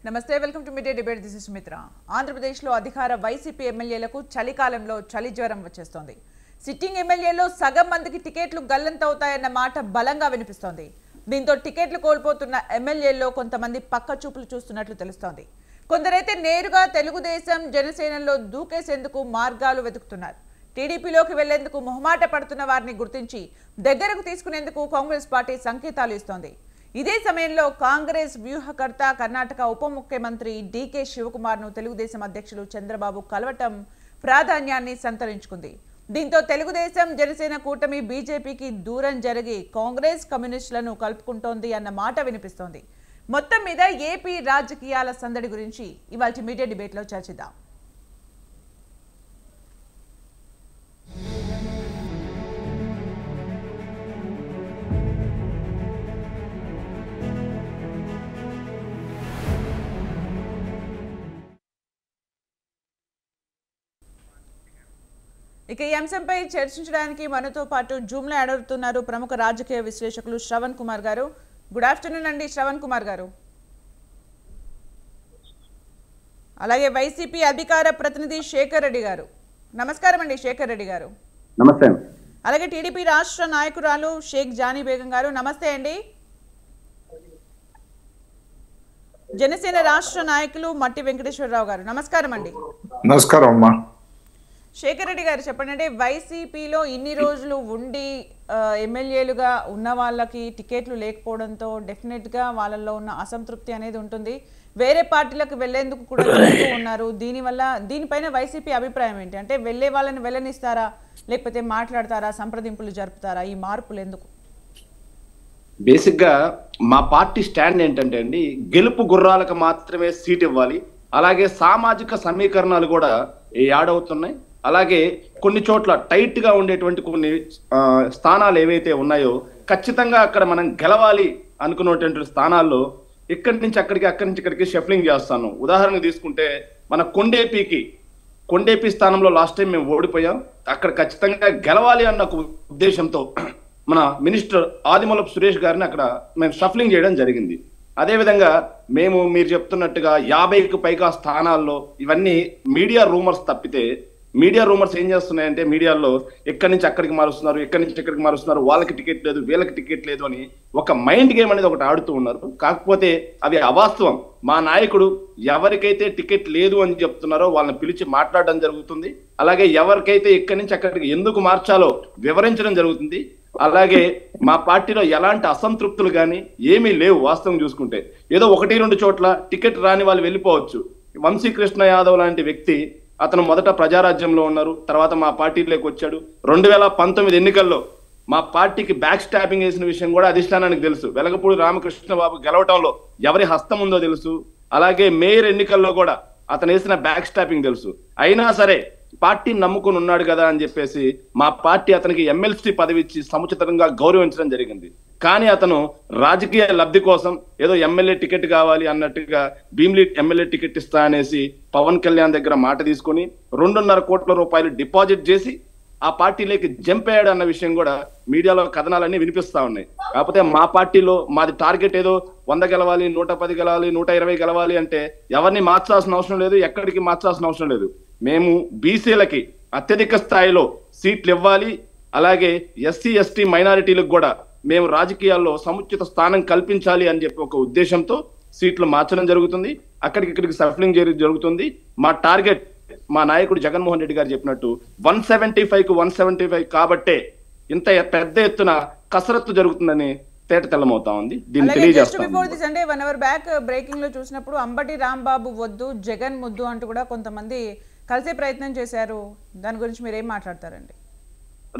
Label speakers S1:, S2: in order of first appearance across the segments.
S1: నమస్తే welcome to media debate. This is Sumitra. ఆంధ్రప్రదేశ్లో అధికార వైసీపీ ఎమ్మెల్యేలకు చలికాలంలో చలి జ్వరం వచ్చేస్తోంది. సిట్టింగ్ ఎమ్మెల్యేలో సగం మందికి టికెట్లు గల్లంతవుతాయన్న మాట బలంగా వినిపిస్తోంది. దీంతో టికెట్లు కోల్పోతున్న ఎమ్మెల్యేల్లో కొంతమంది పక్క చూపులు చూస్తున్నట్లు తెలుస్తోంది. కొందరైతే నేరుగా తెలుగుదేశం జనసేనలో దూకేసేందుకు మార్గాలు వెతుకుతున్నారు. టీడీపీలోకి వెళ్లేందుకు మొహమాట పడుతున్న వారిని గుర్తించి దగ్గరకు తీసుకునేందుకు కాంగ్రెస్ పార్టీ సంకేతాలు ఇస్తోంది. ఇదే సమయంలో కాంగ్రెస్ వ్యూహకర్త కర్ణాటక ఉప ముఖ్యమంత్రి డీకే శివకుమార్ను తెలుగుదేశం అధ్యక్షులు చంద్రబాబు కలవటం ప్రాధాన్యాన్ని సంతరించుకుంది. దీంతో తెలుగుదేశం జనసేన కూటమి బీజేపీకి దూరం జరిగి కాంగ్రెస్ కమ్యూనిస్టులను కలుపుకుంటోంది అన్న మాట వినిపిస్తోంది. మొత్తం మీద ఏపీ రాజకీయాల సందడి గురించి ఇవాల్టి మీడియా డిబేట్లో చర్చిద్దాం. ఇక ఈ అంశంపై చర్చించడానికి మనతో పాటు జూమ్లో అడుగుతున్నారు ప్రముఖ రాజకీయ విశ్లేషకులు శ్రవణ్ కుమార్ గారు. గుడ్ ఆఫ్టర్నూన్ అండి శ్రవణ్ కుమార్ గారు. అలాగే వైసీపీ అధికార ప్రతినిధి శేఖర్ రెడ్డి గారు. నమస్కారం అండి శేఖర్ రెడ్డి గారు.
S2: నమస్తే.
S1: అలాగే టీడీపీ రాష్ట్ర నాయకురాలు షేక్ జానీ బేగం గారు. నమస్తే అండి. జనసేన రాష్ట్ర నాయకులు మట్టి వెంకటేశ్వరరావు గారు. నమస్కారం అండి.
S2: నమస్కారం అమ్మా.
S1: శేఖర్ రెడ్డి గారు చెప్పండి, అంటే వైసీపీలో ఇన్ని రోజులు ఉండి ఎమ్మెల్యేలుగా ఉన్న వాళ్ళకి టికెట్లు లేకపోవడంతో డెఫినెట్గా వాళ్ళల్లో ఉన్న అసంతృప్తి అనేది ఉంటుంది. వేరే పార్టీలకు వెళ్లేందుకు కూడా చూస్తూ ఉన్నారు. దీనిపైన వైసీపీ అభిప్రాయం ఏంటి? అంటే వెళ్లే వాళ్ళని వెళ్ళనిస్తారా, లేకపోతే మాట్లాడతారా, సంప్రదింపులు జరుపుతారా? ఈ మార్పులు ఎందుకు?
S2: బేసిక్గా మా పార్టీ స్టాండ్ ఏంటంటే అండి, గెలుపు గుర్రాలకు మాత్రమే సీట్ ఇవ్వాలి. అలాగే సామాజిక సమీకరణాలు కూడా యాడ్ అవుతున్నాయి. అలాగే కొన్ని చోట్ల టైట్ గా ఉండేటువంటి కొన్ని స్థానాలు ఏవైతే ఉన్నాయో ఖచ్చితంగా అక్కడ మనం గెలవాలి అనుకున్నటువంటి స్థానాల్లో ఇక్కడి నుంచి అక్కడికి, అక్కడి నుంచి ఇక్కడికి షఫ్లింగ్ చేస్తాను. ఉదాహరణకు తీసుకుంటే మన కొండేపి స్థానంలో లాస్ట్ టైం మేము ఓడిపోయాం. అక్కడ ఖచ్చితంగా గెలవాలి అన్న ఒక ఉద్దేశంతో మన మినిస్టర్ ఆదిమూలపు సురేష్ గారిని అక్కడ మేము షఫ్లింగ్ చేయడం జరిగింది. అదేవిధంగా మీరు చెప్తున్నట్టుగా 50కి పైగా స్థానాల్లో ఇవన్నీ మీడియా రూమర్స్ తప్పితే, మీడియా రూమర్స్ ఏం చేస్తున్నాయంటే మీడియాలో ఎక్కడి నుంచి అక్కడికి మారుస్తున్నారు, ఎక్కడి నుంచి ఎక్కడికి మారుస్తున్నారు, వాళ్ళకి టికెట్ లేదు, వీళ్ళకి టికెట్ లేదు అని ఒక మైండ్ గేమ్ అనేది ఒకటి ఆడుతూ ఉన్నారు. కాకపోతే అవి అవాస్తవం. మా నాయకుడు ఎవరికైతే టికెట్ లేదు అని చెప్తున్నారో వాళ్ళని పిలిచి మాట్లాడడం జరుగుతుంది. అలాగే ఎవరికైతే ఎక్కడి నుంచి అక్కడికి ఎందుకు మార్చాలో వివరించడం జరుగుతుంది. అలాగే మా పార్టీలో ఎలాంటి అసంతృప్తులు కానీ ఏమీ లేవు. వాస్తవం చూసుకుంటే ఏదో 1-2 చోట్ల టికెట్ రాని వాళ్ళు వెళ్ళిపోవచ్చు. వంశీకృష్ణ యాదవ్ లాంటి వ్యక్తి, అతను మొదట ప్రజారాజ్యంలో ఉన్నారు, తర్వాత మా పార్టీలోకి వచ్చాడు. 2019 ఎన్నికల్లో మా పార్టీకి బ్యాక్ స్టాపింగ్ వేసిన విషయం కూడా అధిష్టానానికి తెలుసు. వెలగపూడి రామకృష్ణ బాబు గెలవటంలో ఎవరి హస్తం ఉందో తెలుసు. అలాగే మేయర్ ఎన్నికల్లో కూడా అతను వేసిన బ్యాక్ స్టాపింగ్ తెలుసు. అయినా సరే పార్టీని నమ్ముకుని ఉన్నాడు కదా అని చెప్పేసి మా పార్టీ అతనికి ఎమ్మెల్సీ పదవి ఇచ్చి సముచితంగా గౌరవించడం జరిగింది. కానీ అతను రాజకీయ లబ్ధి కోసం ఏదో ఎమ్మెల్యే టికెట్ కావాలి అన్నట్టుగా భీమిలి ఎమ్మెల్యే టికెట్ ఇస్తా అనేసి పవన్ కళ్యాణ్ దగ్గర మాట తీసుకొని 2.5 కోట్ల రూపాయలు డిపాజిట్ చేసి ఆ పార్టీలోకి జంప్ అయ్యాడు అన్న విషయం కూడా మీడియాలో కథనాలన్నీ వినిపిస్తా ఉన్నాయి. కాకపోతే మా పార్టీలో మాది టార్గెట్ ఏదో 100 గెలవాలి, 110 గెలవాలి, 120 గెలవాలి అంటే ఎవరిని మార్చాల్సిన అవసరం లేదు, ఎక్కడికి మార్చాల్సిన అవసరం లేదు. మేము బీసీలకి అత్యధిక స్థాయిలో సీట్లు ఇవ్వాలి. అలాగే ఎస్సీ ఎస్టీ మైనారిటీలకు కూడా మేము రాజకీయాల్లో సముచిత స్థానం కల్పించాలి అని చెప్పి ఒక ఉద్దేశంతో సీట్లు మార్చడం జరుగుతుంది. ఇక్కడికి సఫలింగ్ జరుగుతుంది. మా టార్గెట్ మా నాయకుడు జగన్మోహన్ రెడ్డి గారు చెప్పినట్టు 175కు 175 కాబట్టే ఇంత పెద్ద ఎత్తున కసరత్తు జరుగుతుందని తేట తెల్లమవుతా ఉంది. దీన్ని తెలియజేస్తాం.
S1: 1 అవర్ బ్యాక్ బ్రేకింగ్ లో చూసినప్పుడు అంబటి రాంబాబు వద్దు జగన్ ముద్దు అంటూ కూడా కొంతమంది కలిసే ప్రయత్నం చేశారు. దాని గురించి మీరు ఏం మాట్లాడతారండి?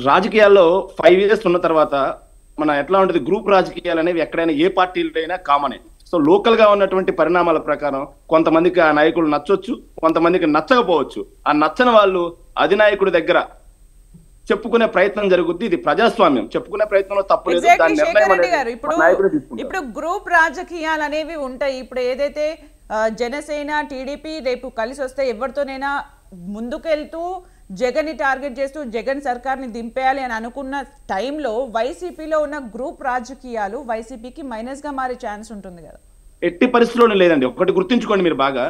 S2: రాజకీయాల్లో 5 ఇయర్స్ ఉన్న తర్వాత మన ఎట్లా ఉంటుంది, గ్రూప్ రాజకీయాలు అనేవి ఎక్కడైనా ఏ పార్టీలో అయినా కామనే. సో లోకల్ గా ఉన్నటువంటి పరిణామాల ప్రకారం కొంతమందికి ఆ నాయకులు నచ్చొచ్చు, కొంతమందికి నచ్చకపోవచ్చు. ఆ నచ్చని వాళ్ళు అధినాయకుడి దగ్గర చెప్పుకునే ప్రయత్నం జరుగుద్ది. ఇది ప్రజాస్వామ్యం. చెప్పుకునే ప్రయత్నంలో తప్పు లేదు.
S1: ఇప్పుడు గ్రూప్ రాజకీయాలు అనేవి ఉంటాయి. ఇప్పుడు ఏదైతే జనసేన టీడీపీ రేపు కలిసి వస్తే ఎవరితోనైనా ముందుకెళ్తూ జగన్ ని టార్గెట్ చేస్తూ జగన్ సర్కార్ని దింపేయాలి అని అనుకున్న టైంలో వైసీపీలో ఉన్న గ్రూప్ రాజకీయాలు వైసీపీకి మైనస్ గా మారే ఛాన్స్ ఉంటుంది కదా.
S2: ఎట్టి పరిస్థితుల్లోనూ లేదండి. ఒకటి గుర్తుంచుకోండి మీరు బాగా,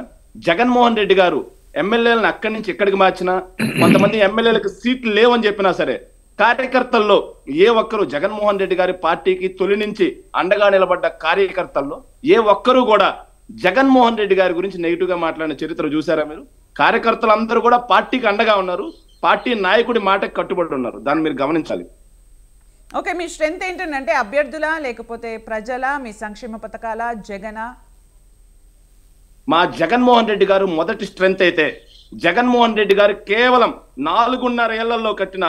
S2: జగన్మోహన్ రెడ్డి గారు ఎమ్మెల్యేలను అక్కడి నుంచి ఎక్కడికి మార్చినా, కొంతమంది ఎమ్మెల్యేలకు సీట్లు లేవని చెప్పినా సరే, కార్యకర్తల్లో ఏ ఒక్కరు జగన్మోహన్ రెడ్డి గారి పార్టీకి తొలి నుంచి అండగా నిలబడ్డ కార్యకర్తల్లో ఏ ఒక్కరు కూడా జగన్మోహన్ రెడ్డి గారి గురించి నెగిటివ్ గా మాట్లాడిన చరిత్ర చూసారా మీరు? కార్యకర్తలందరూ కూడా పార్టీకి అండగా ఉన్నారు, పార్టీ నాయకుడి మాటకు కట్టుబడి ఉన్నారు. దాన్ని మీరు గమనించాలి.
S1: ఓకే, మీ స్ట్రెంత్ ఏంటంటే అభ్యర్థులా లేకపోతే ప్రజల మీ సంక్షేమ పథకాల జగనా?
S2: మా జగన్మోహన్ రెడ్డి గారు మొదటి స్ట్రెంత్ అయితే, జగన్మోహన్ రెడ్డి గారు కేవలం 4.5 ఏళ్లలో కట్టిన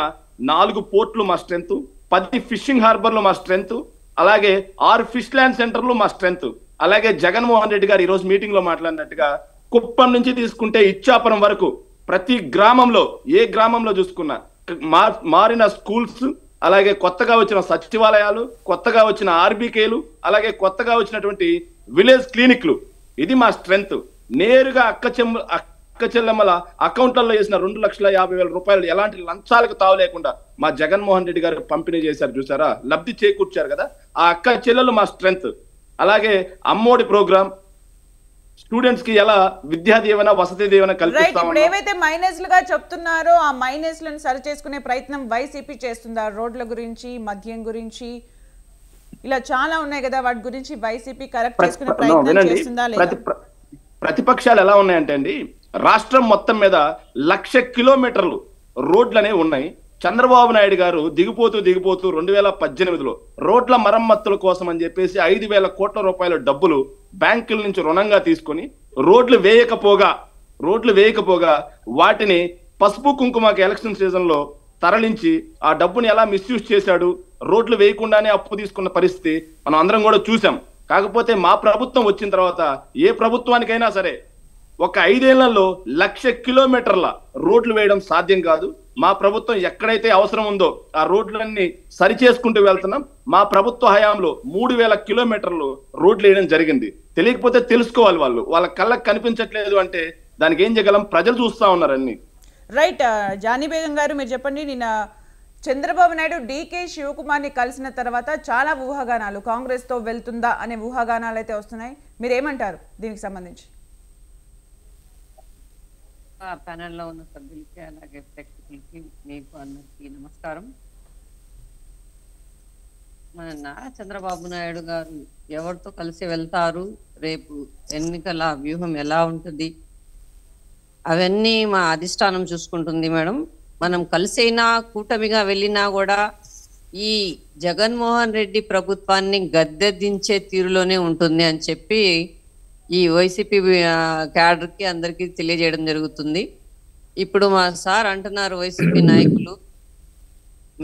S2: 4 పోర్ట్లు మా స్ట్రెంత్, 10 ఫిషింగ్ హార్బర్లు మా స్ట్రెంత్, అలాగే 6 ఫిష్ ల్యాండ్ సెంటర్లు మా స్ట్రెంత్. అలాగే జగన్మోహన్ రెడ్డి గారు ఈ రోజు మీటింగ్ లో మాట్లాడినట్టుగా కుప్పం నుంచి తీసుకుంటే ఇచ్చాపురం వరకు ప్రతి గ్రామంలో, ఏ గ్రామంలో చూసుకున్నా మారిన స్కూల్స్, అలాగే కొత్తగా వచ్చిన సచివాలయాలు, కొత్తగా వచ్చిన ఆర్బీకేలు, అలాగే కొత్తగా వచ్చినటువంటి విలేజ్ క్లినిక్లు, ఇది మా స్ట్రెంత్. నేరుగా అక్క చెల్లెమ్మల అకౌంట్లలో వేసిన 2,50,000 రూపాయలు ఎలాంటి లంచాలకు తావు లేకుండా మా జగన్మోహన్ రెడ్డి గారు పంపిణీ చేశారు చూసారా, లబ్ధి చేకూర్చారు కదా, ఆ అక్క చెల్లెలు మా స్ట్రెంత్. అలాగే అమ్మోడి ప్రోగ్రామ్, స్టూడెంట్స్ కి ఎలా విద్యా దీవెన, వసతి దీవెన కల్పిస్తామో,
S1: ఏవైతే మైనస్లుగా చెప్తున్నారో ఆ మైనస్లను సరి చేసుకునే ప్రయత్నం వైసీపీ చేస్తుందా? రోడ్ల గురించి, మద్యం గురించి, ఇలా చాలా ఉన్నాయి కదా, వాటి గురించి వైసీపీ కరెక్ట్ చేసుకునే ప్రయత్నం చేస్తుందా లేదా?
S2: ప్రతిపక్షాలు ఎలా ఉన్నాయంటే అండి, రాష్ట్రం మొత్తం మీద 1,00,000 కిలోమీటర్లు రోడ్లనే ఉన్నాయి. చంద్రబాబు నాయుడు గారు దిగిపోతూ 2018లో రోడ్ల మరమ్మతుల కోసం అని చెప్పేసి 5,000 కోట్ల రూపాయల డబ్బులు బ్యాంకుల నుంచి రుణంగా తీసుకొని రోడ్లు వేయకపోగా వాటిని పసుపు కుంకుమకి ఎలక్షన్ సీజన్ లో తరలించి ఆ డబ్బుని ఎలా మిస్యూజ్ చేశాడు, రోడ్లు వేయకుండానే అప్పు తీసుకున్న పరిస్థితి మనం అందరం కూడా చూసాం. కాకపోతే మా ప్రభుత్వం వచ్చిన తర్వాత ఏ ప్రభుత్వానికైనా సరే ఒక 5 ఏళ్లలో 1,00,000 కిలోమీటర్ల రోడ్లు వేయడం సాధ్యం కాదు. మా ప్రభుత్వం ఎక్కడైతే అవసరం ఉందో ఆ రోడ్లన్నీ సరి చేసుకుంటూ వెళ్తున్నాం. మా ప్రభుత్వ హయాంలో 3,000 కిలోమీటర్లు రోడ్లు వేయడం జరిగింది. తెలియకపోతే తెలుసుకోవాలి, వాళ్ళ కళ్ళకు కనిపించట్లేదు అంటే దానికి ఏం చేయగలం? ప్రజలు చూస్తా ఉన్నారు అన్ని.
S1: రైట్, జానీ బేగం గారు మీరు చెప్పండి. నిన్న చంద్రబాబు నాయుడు డీకే శివకుమార్ని కలిసిన తర్వాత చాలా ఊహాగానాలు, కాంగ్రెస్ తో వెళ్తుందా అనే ఊహాగానాలు అయితే వస్తున్నాయి. మీరేమంటారు దీనికి సంబంధించి?
S3: ప్యానెల్లో ఉన్న సభ్యులకి అలాగే ప్రేక్షకులకి మీకు అందరికీ నమస్కారం. మన నారా చంద్రబాబు నాయుడు గారు ఎవరితో కలిసి వెళ్తారు, రేపు ఎన్నికల వ్యూహం ఎలా ఉంటుంది, అవన్నీ మా అధిష్టానం చూసుకుంటుంది మేడం. మనం కలిసైనా కూటమిగా వెళ్ళినా కూడా ఈ జగన్మోహన్ రెడ్డి ప్రభుత్వాన్ని గద్దె దించే తీరులోనే ఉంటుంది అని చెప్పి ఈ వైసీపీ క్యాడర్కి అందరికీ తెలియజేయడం జరుగుతుంది. ఇప్పుడు మా సార్ అంటున్నారు, వైసీపీ నాయకులు,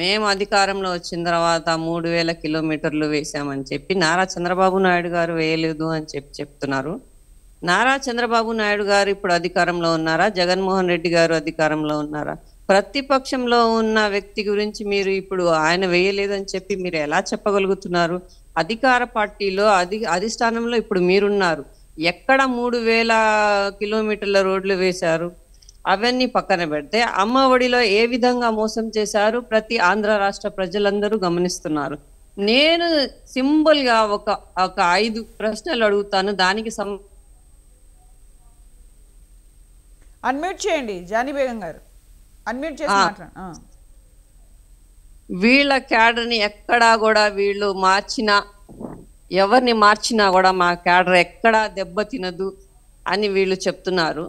S3: మేము అధికారంలో వచ్చిన తర్వాత 3,000 కిలోమీటర్లు వేసామని చెప్పి నారా చంద్రబాబు నాయుడు గారు వేయలేదు అని చెప్తున్నారు. నారా చంద్రబాబు నాయుడు గారు ఇప్పుడు అధికారంలో ఉన్నారా? జగన్మోహన్ రెడ్డి గారు అధికారంలో ఉన్నారా? ప్రతిపక్షంలో ఉన్న వ్యక్తి గురించి మీరు ఇప్పుడు ఆయన వేయలేదని చెప్పి మీరు ఎలా చెప్పగలుగుతున్నారు? అధికార పార్టీలో అధిష్టానంలో ఇప్పుడు మీరున్నారు. ఎక్కడ 3,000 కిలోమీటర్ల రోడ్లు వేశారు? అవన్నీ పక్కన పెడితే అమ్మ ఒడిలో ఏ విధంగా మోసం చేశారు ప్రతి ఆంధ్ర రాష్ట్ర ప్రజలందరూ గమనిస్తున్నారు. నేను సింపుల్ గా ఒక 5 ప్రశ్నలు అడుగుతాను, దానికి
S1: అన్మ్యూట్ చేయండి జానీ బేగం గారు, అన్మ్యూట్ చేసి మాట్లాడండి.
S3: వీళ్ళ క్యాడర్ని ఎక్కడా కూడా వీళ్ళు ఎవరిని మార్చినా కూడా మా క్యాడర్ ఎక్కడా దెబ్బతినదు అని వీళ్ళు చెప్తున్నారు.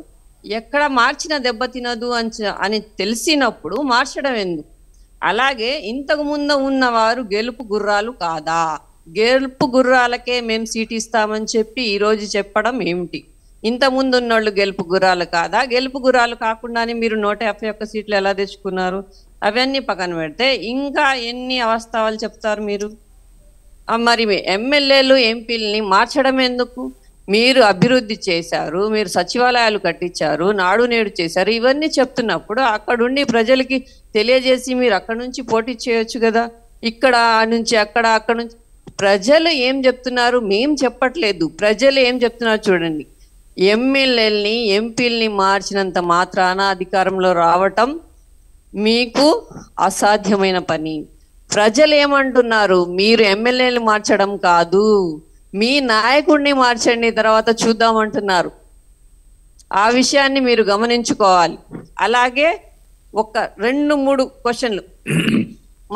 S3: ఎక్కడ మార్చినా దెబ్బతినదు అని తెలిసినప్పుడు మార్చడం ఎందుకు? అలాగే ఇంతకు ముందు ఉన్నవారు గెలుపు గుర్రాలు కాదా? గెలుపు గుర్రాలకే మేము సీట్ ఇస్తామని చెప్పి ఈరోజు చెప్పడం ఏమిటి? ఇంతకుముందు ఉన్నోళ్ళు గెలుపు గుర్రాలు కాదా? గెలుపు గుర్రాలు కాకుండానే మీరు 151 సీట్లు ఎలా తెచ్చుకున్నారు? అవన్నీ పక్కన పెడితే ఇంకా ఎన్ని అవాస్తవాలు చెప్తారు మీరు? మరి ఎమ్మెల్యేలు ఎంపీలని మార్చడం ఎందుకు? మీరు అభివృద్ధి చేశారు, మీరు సచివాలయాలు కట్టించారు, నాడు నేడు చేశారు, ఇవన్నీ చెప్తున్నప్పుడు అక్కడుండి ప్రజలకి తెలియజేసి మీరు అక్కడ నుంచి పోటీ చేయొచ్చు కదా. ఇక్కడ నుంచి అక్కడ నుంచి ప్రజలు ఏం చెప్తున్నారు? మేం చెప్పట్లేదు, ప్రజలు ఏం చెప్తున్నారు చూడండి. ఎమ్మెల్యేలని ఎంపీలని మార్చినంత మాత్రాన అధికారంలో రావటం మీకు అసాధ్యమైన పని. ప్రజలు ఏమంటున్నారు? మీరు ఎమ్మెల్యేలు మార్చడం కాదు, మీ నాయకుడిని మార్చండి తర్వాత చూద్దామంటున్నారు. ఆ విషయాన్ని మీరు గమనించుకోవాలి. అలాగే ఒక 2-3 క్వశ్చన్లు.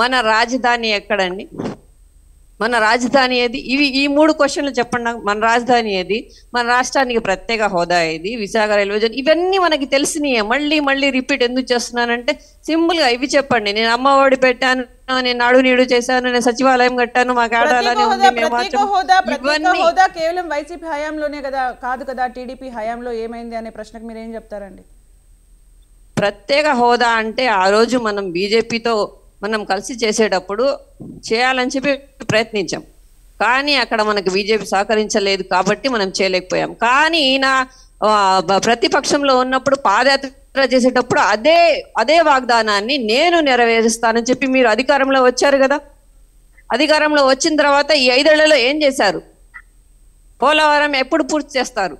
S3: మన రాజధాని ఎక్కడండి? మన రాజధాని ఏది? ఈ 3 క్వశ్చన్లు చెప్పండి నాకు. మన రాజధాని ఏది? మన రాష్ట్రానికి ప్రత్యేక హోదా ఏది? విశాఖ రైల్వే జోన్, ఇవన్నీ మనకి తెలిసినాయే. మళ్ళీ రిపీట్ ఎందుకు చేస్తున్నానంటే సింపుల్ గా ఇవి చెప్పండి. నేను అమ్మఒడి పెట్టాను, నేను నాడు నీడు చేశాను, నేను సచివాలయం కట్టాను, మాకు ఆడాలని ఉంది,
S1: హోదా కేవలం వైసీపీ హయాంలోనే కదా, కాదు కదా, టీడీపీ హయాంలో ఏమైంది అనే ప్రశ్నకు మీరు ఏం చెప్తారండి?
S3: ప్రత్యేక హోదా అంటే ఆ రోజు మనం బీజేపీతో మనం కలిసి చేసేటప్పుడు చేయాలని చెప్పి ప్రయత్నించాం, కానీ అక్కడ మనకు బీజేపీ సహకరించలేదు కాబట్టి మనం చేయలేకపోయాం. కానీ నా ప్రతిపక్షంలో ఉన్నప్పుడు పాదయాత్ర చేసేటప్పుడు అదే వాగ్దానాన్ని నేను నెరవేరుస్తానని చెప్పి మీరు అధికారంలో వచ్చారు కదా. అధికారంలో వచ్చిన తర్వాత ఈ 5 ఏళ్లలో ఏం చేశారు? పోలవరం ఎప్పుడు పూర్తి చేస్తారు?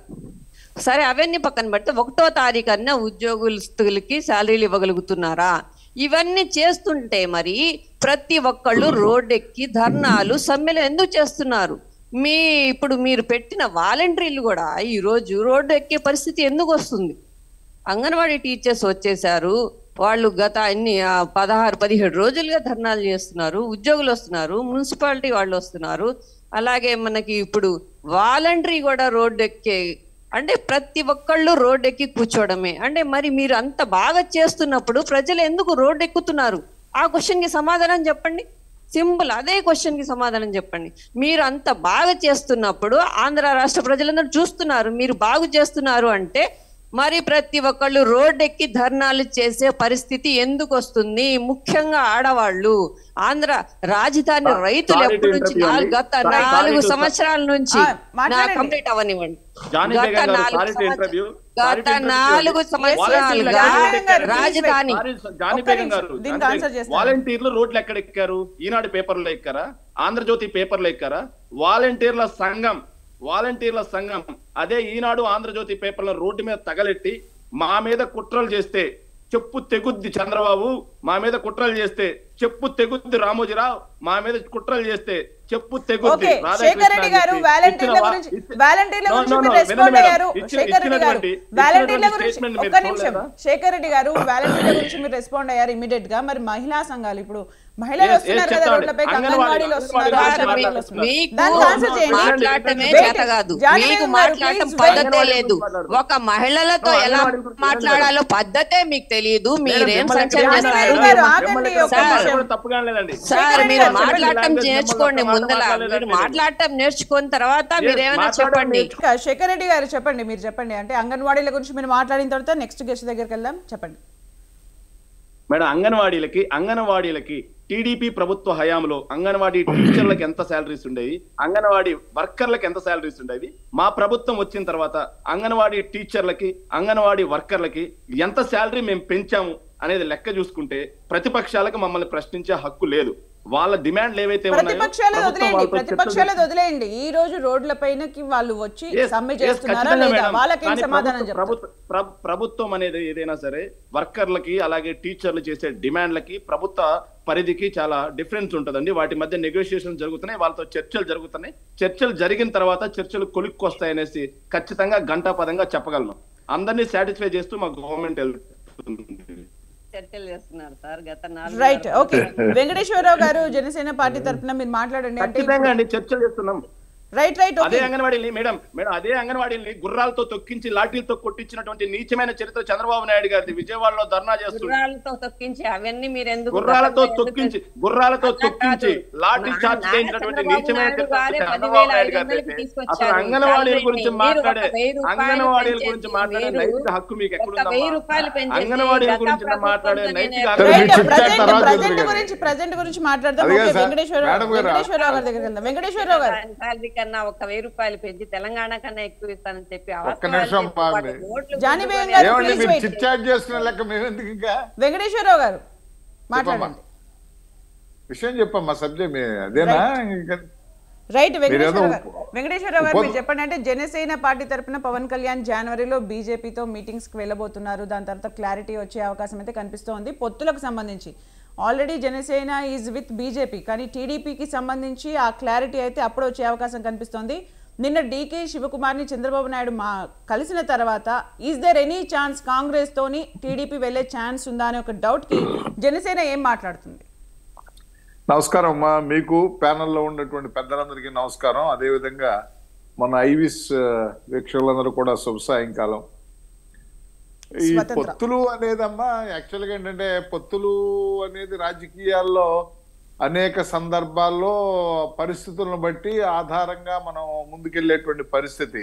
S3: సరే, అవన్నీ పక్కన పెడితే 1వ తారీఖున ఉద్యోగస్తులకి శాలరీలు ఇవ్వగలుగుతున్నారా? ఇవన్నీ చేస్తుంటే మరి ప్రతి ఒక్కళ్ళు రోడ్డెక్కి ధర్నాలు సమ్మెలు ఎందుకు చేస్తున్నారు? ఇప్పుడు మీరు పెట్టిన వాలంటీర్లు కూడా ఈరోజు రోడ్డు ఎక్కే పరిస్థితి ఎందుకు వస్తుంది? అంగన్వాడీ టీచర్స్ వచ్చేసారు, వాళ్ళు గత 16-17 రోజులుగా ధర్నాలు చేస్తున్నారు, ఉద్యోగులు వస్తున్నారు, మున్సిపాలిటీ వాళ్ళు వస్తున్నారు, అలాగే మనకి ఇప్పుడు వాలంటరీ కూడా రోడ్డు ఎక్కే, అంటే ప్రతి ఒక్కళ్ళు రోడ్డు ఎక్కి కూర్చోవడమే. అంటే మరి మీరు అంత బాగా చేస్తున్నప్పుడు ప్రజలు ఎందుకు రోడ్డు ఎక్కుతున్నారు? ఆ క్వశ్చన్కి సమాధానం చెప్పండి. సింపుల్, అదే క్వశ్చన్కి సమాధానం చెప్పండి. మీరు అంత బాగా చేస్తున్నప్పుడు ఆంధ్ర రాష్ట్ర ప్రజలందరూ చూస్తున్నారు, మీరు బాగు చేస్తున్నారు అంటే మరి ప్రతి ఒక్కళ్ళు రోడ్డు ఎక్కి ధర్నాలు చేసే పరిస్థితి ఎందుకు వస్తుంది? ముఖ్యంగా ఆడవాళ్ళు, ఆంధ్ర రాజధాని రైతులు ఎప్పటి నుంచి గత 4 సంవత్సరాల నుంచి కంప్లీట్ అవనివ్వండి, గత 4 సంవత్సరాలుగా రాజధాని
S2: వాలంటీర్లు రోడ్లు ఎక్కడెక్కారు? ఈనాడు పేపర్లో ఎక్కారా? ఆంధ్రజ్యోతి పేపర్లో ఎక్కారా? వాలంటీర్ల సంఘం అదే ఈనాడు ఆంధ్రజ్యోతి పేపర్ల రోడ్డు మీద తగలెట్టి మా మీద కుట్రలు చేస్తే చెప్పు తెగుద్ది చంద్రబాబు, మా మీద కుట్రలు చేస్తే చెప్పు తెగుద్ది రామోజీరావు, మా మీద కుట్రలు చేస్తే చెప్పు తెగుద్ది
S1: శేఖర్ రెడ్డి గారు. వాలంటీర్ల గురించి మీరు రెస్పాండ్ అయ్యారు. శేఖర్ రెడ్డి గారు వాలంటీర్ల గురించి ఒక్క నిమిషం. శేఖర్ రెడ్డి గారు వాలంటీర్ల గురించి మీరు రెస్పాండ్ అయ్యారు ఇమీడియట్ గా. మరి మహిళా సంఘాలు, ఇప్పుడు మహిళలు వస్తున్నారు కదా రోడ్లపై, అంగన్వాడీలు వస్తున్నారు,
S3: పద్ధతే లేదు. ఒక మహిళలతో ఎలా మాట్లాడాలో పద్ధతే మీకు తెలియదు. మీరేం సంచలనం చేస్తారు సార్? మీరు మాట్లాడటం నేర్చుకోండి. ముందల మీరు మాట్లాడటం నేర్చుకున్న తర్వాత మీరేమైనా చెప్పండి.
S1: శేఖర్ రెడ్డి గారు చెప్పండి, మీరు చెప్పండి. అంటే అంగన్వాడీల గురించి మీరు మాట్లాడిన తర్వాత నెక్స్ట్ గెస్ట్ దగ్గరికి వెళ్దాం. చెప్పండి
S2: మేడం. అంగన్వాడీలకి టీడీపీ ప్రభుత్వ హయాంలో అంగన్వాడీ టీచర్లకు ఎంత శాలరీస్ ఉండేవి, అంగన్వాడీ వర్కర్లకు ఎంత శాలరీస్ ఉండేవి, మా ప్రభుత్వం వచ్చిన తర్వాత అంగన్వాడీ టీచర్లకి అంగన్వాడీ వర్కర్లకి ఎంత శాలరీ మేము పెంచాము అనేది లెక్క చూసుకుంటే ప్రతిపక్షాలకు మమ్మల్ని ప్రశ్నించే హక్కు లేదు. వాళ్ళ డిమాండ్లు ఏవైతే
S1: ప్రతిపక్షాలు వదిలేయండి. ఈ రోజు రోడ్ల పైనకి వాళ్ళు వచ్చి సమ్మె చేస్తున్నారా లేదా? వాళ్ళకి సమాధానం చెప్పండి.
S2: ప్రభుత్వం అనేది ఏదైనా సరే వర్కర్లకి అలాగే టీచర్లు చేసే డిమాండ్లకి ప్రభుత్వ పరిధికి చాలా డిఫరెన్స్ ఉంటుందండి. వాటి మధ్య నెగోషియేషన్ జరుగుతున్నాయి, వాళ్ళతో చర్చలు జరుగుతున్నాయి. చర్చలు జరిగిన తర్వాత చర్చలు కొలిక్కొస్తాయనేసి ఖచ్చితంగా ఘంటాపదంగా చెప్పగలను. అందరినీ సాటిస్ఫై చేస్తూ మా గవర్నమెంట్ వెళ్తుంది.
S1: Right, okay. వెంకటేశ్వరరావు గారు జనసేన పార్టీ తరఫున మీరు మాట్లాడండి.
S2: ఖచ్చితంగా అండి, చర్చలు చేస్తున్నాం.
S1: రైట్,
S2: అదే అంగన్వాడీని మేడం అదే అంగన్వాడీని గుర్రాలతో తొక్కించి లాఠీలతో కొట్టించినటువంటి నీచమైన చరిత్ర చంద్రబాబు నాయుడు గారిది. విజయవాడలో ధర్నా చేస్తున్నారు. గుర్రాలతో తొక్కించి లాఠీ చార్జ్ చేయించినటువంటి నీచమైన చరిత్ర చంద్రబాబు నాయుడు గారిది. అసలు అంగన్వాడీల గురించి మాట్లాడే నైతిక హక్కు మీకు ఎక్కడుందమ్మా? అంగన్వాడీల గురించి మాట్లాడే నైతిక
S1: ప్రజెంట్ గురించి మాట్లాడదాం. వెంకటేశ్వరరావు గారి దగ్గరికి వెళ్దాం. వెంకటేశ్వరరావు గారు,
S3: కన్నా 1,000 రూపాయలు పెంచి తెలంగాణ కన్నా ఎక్కువ ఇస్తానని చెప్పి
S1: వెంకటేశ్వరరావు గారు మాట్లాడండి.
S4: విషయం చెప్పమ్మా, సబ్జెక్ట్ అదేనా?
S1: రైట్, వెంకటేశ్వరరావు గారు మీరు చెప్పండి. అంటే జనసేన పార్టీ తరఫున పవన్ కళ్యాణ్ జనవరిలో బీజేపీతో మీటింగ్స్ కి వెళ్ళబోతున్నారు. దాని తర్వాత క్లారిటీ వచ్చే అవకాశం అయితే కనిపిస్తోంది. పొత్తులకు సంబంధించి already Janasena is with BJP, కానీ టీడీపీకి సంబంధించి ఆ క్లారిటీ అయితే అప్పుడు వచ్చే అవకాశం కనిపిస్తోంది. నిన్న డీకే శివకుమార్ని చంద్రబాబు నాయుడు కలిసిన తర్వాత is there any chance Congress తోని టీడీపీ వెళ్ళే ఛాన్స్ ఉందా అనే ఒక డౌట్ కి జనసేన ఏం మాట్లాడుతుంది?
S4: నమస్కారం అమ్మా, మీకు ప్యానెల్లో ఉన్నటువంటి పెద్దలందరికీ నమస్కారం. అదేవిధంగా మన ఐవిస్ వీక్షకులందరూ కూడా శుభ సాయంకాలం. ఈ పొత్తులు అనేదమ్మా యాక్చువల్గా ఏంటంటే పొత్తులు అనేది రాజకీయాల్లో అనేక సందర్భాల్లో పరిస్థితులను బట్టి ఆధారంగా మనం ముందుకెళ్లేటువంటి పరిస్థితి.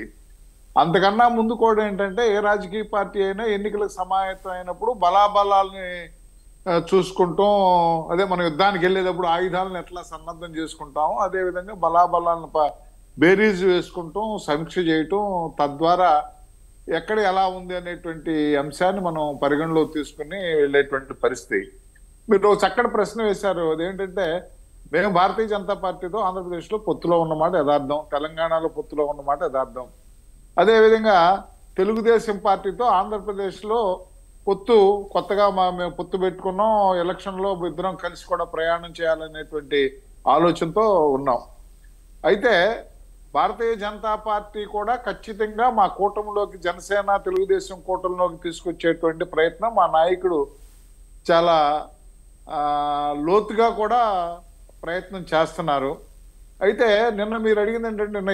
S4: అంతకన్నా ముందు కూడా ఏంటంటే ఏ రాజకీయ పార్టీ అయినా ఎన్నికలకు సమాయత్తం అయినప్పుడు బలాబలాల్ని చూసుకుంటాం. అదే మనం యుద్ధానికి వెళ్ళేటప్పుడు ఆయుధాలను ఎట్లా సన్నద్ధం చేసుకుంటాము, అదేవిధంగా బలాబలాలను బేరీజు వేసుకుంటాం, సమీక్ష చేయటం, తద్వారా ఎక్కడ ఎలా ఉంది అనేటువంటి అంశాన్ని మనం పరిగణలో తీసుకుని వెళ్ళేటువంటి పరిస్థితి. మీరు చక్కటి ప్రశ్న వేశారు. అదేంటంటే మేము భారతీయ జనతా పార్టీతో ఆంధ్రప్రదేశ్లో పొత్తులో ఉన్నమాట యథార్థం, తెలంగాణలో పొత్తులో ఉన్నమాట యథార్థం. అదేవిధంగా తెలుగుదేశం పార్టీతో ఆంధ్రప్రదేశ్లో పొత్తు కొత్తగా మేము పొత్తు పెట్టుకున్నాం, ఎలక్షన్లో ఇద్దరం కలిసి కూడా ప్రయాణం చేయాలనేటువంటి ఆలోచనతో ఉన్నాం. అయితే భారతీయ జనతా పార్టీ కూడా ఖచ్చితంగా మా కూటమిలోకి జనసేన తెలుగుదేశం కూటమిలోకి తీసుకొచ్చేటువంటి ప్రయత్నం మా నాయకుడు చాలా లోతుగా కూడా ప్రయత్నం చేస్తున్నారు. అయితే నిన్న మీరు అడిగింది ఏంటంటే నిన్న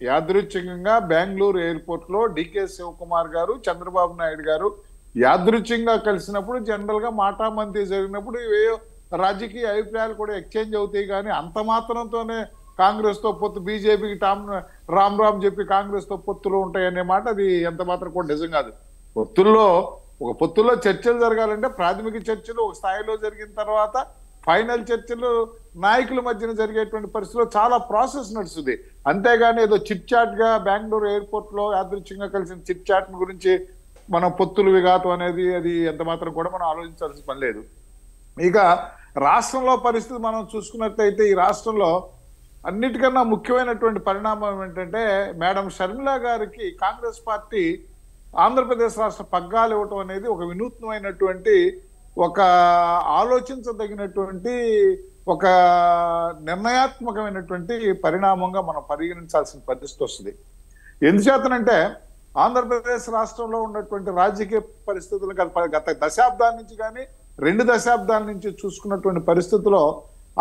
S4: యాదృచ్ఛికంగా బెంగళూరు ఎయిర్పోర్ట్ లో డీకే శివకుమార్ గారు చంద్రబాబు నాయుడు గారు యాదృచ్ఛికంగా కలిసినప్పుడు జనరల్ గా మాటామంతి జరిగినప్పుడు ఏవో రాజకీయ అభిప్రాయాలు కూడా ఎక్స్చేంజ్ అవుతాయి. కానీ అంత మాత్రంతోనే కాంగ్రెస్ తో పొత్తు, బీజేపీకి రామ్ చెప్పి కాంగ్రెస్ తో పొత్తులు ఉంటాయి అనే మాట అది ఎంత మాత్రం కూడా నిజం కాదు. పొత్తుల్లో చర్చలు జరగాలంటే ప్రాథమిక చర్చలు ఒక స్థాయిలో జరిగిన తర్వాత ఫైనల్ చర్చలు నాయకుల మధ్యన జరిగేటువంటి పరిస్థితిలో చాలా ప్రాసెస్ నడుస్తుంది. అంతేగాని ఏదో చిట్ చాట్ గా బెంగళూరు ఎయిర్పోర్ట్ లో యాదృచ్ఛికంగా కలిసిన చిట్ చాట్ గురించి మనం పొత్తులు విఘాతం అనేది అది ఎంత మాత్రం కూడా మనం ఆలోచించాల్సిన పని లేదు. ఇక రాష్ట్రంలో పరిస్థితి మనం చూసుకున్నట్లయితే ఈ రాష్ట్రంలో అన్నిటికన్నా ముఖ్యమైనటువంటి పరిణామం ఏంటంటే మేడం షర్మిల గారికి కాంగ్రెస్ పార్టీ ఆంధ్రప్రదేశ్ రాష్ట్ర పగ్గాలు ఇవ్వటం అనేది ఒక వినూత్నమైనటువంటి, ఒక ఆలోచించదగినటువంటి, ఒక నిర్ణయాత్మకమైనటువంటి పరిణామంగా మనం పరిగణించాల్సిన పరిస్థితి వస్తుంది. ఎందుచేతనంటే ఆంధ్రప్రదేశ్ రాష్ట్రంలో ఉన్నటువంటి రాజకీయ పరిస్థితులు గత దశాబ్దాల నుంచి కానీ 2 దశాబ్దాల నుంచి చూసుకున్నటువంటి పరిస్థితుల్లో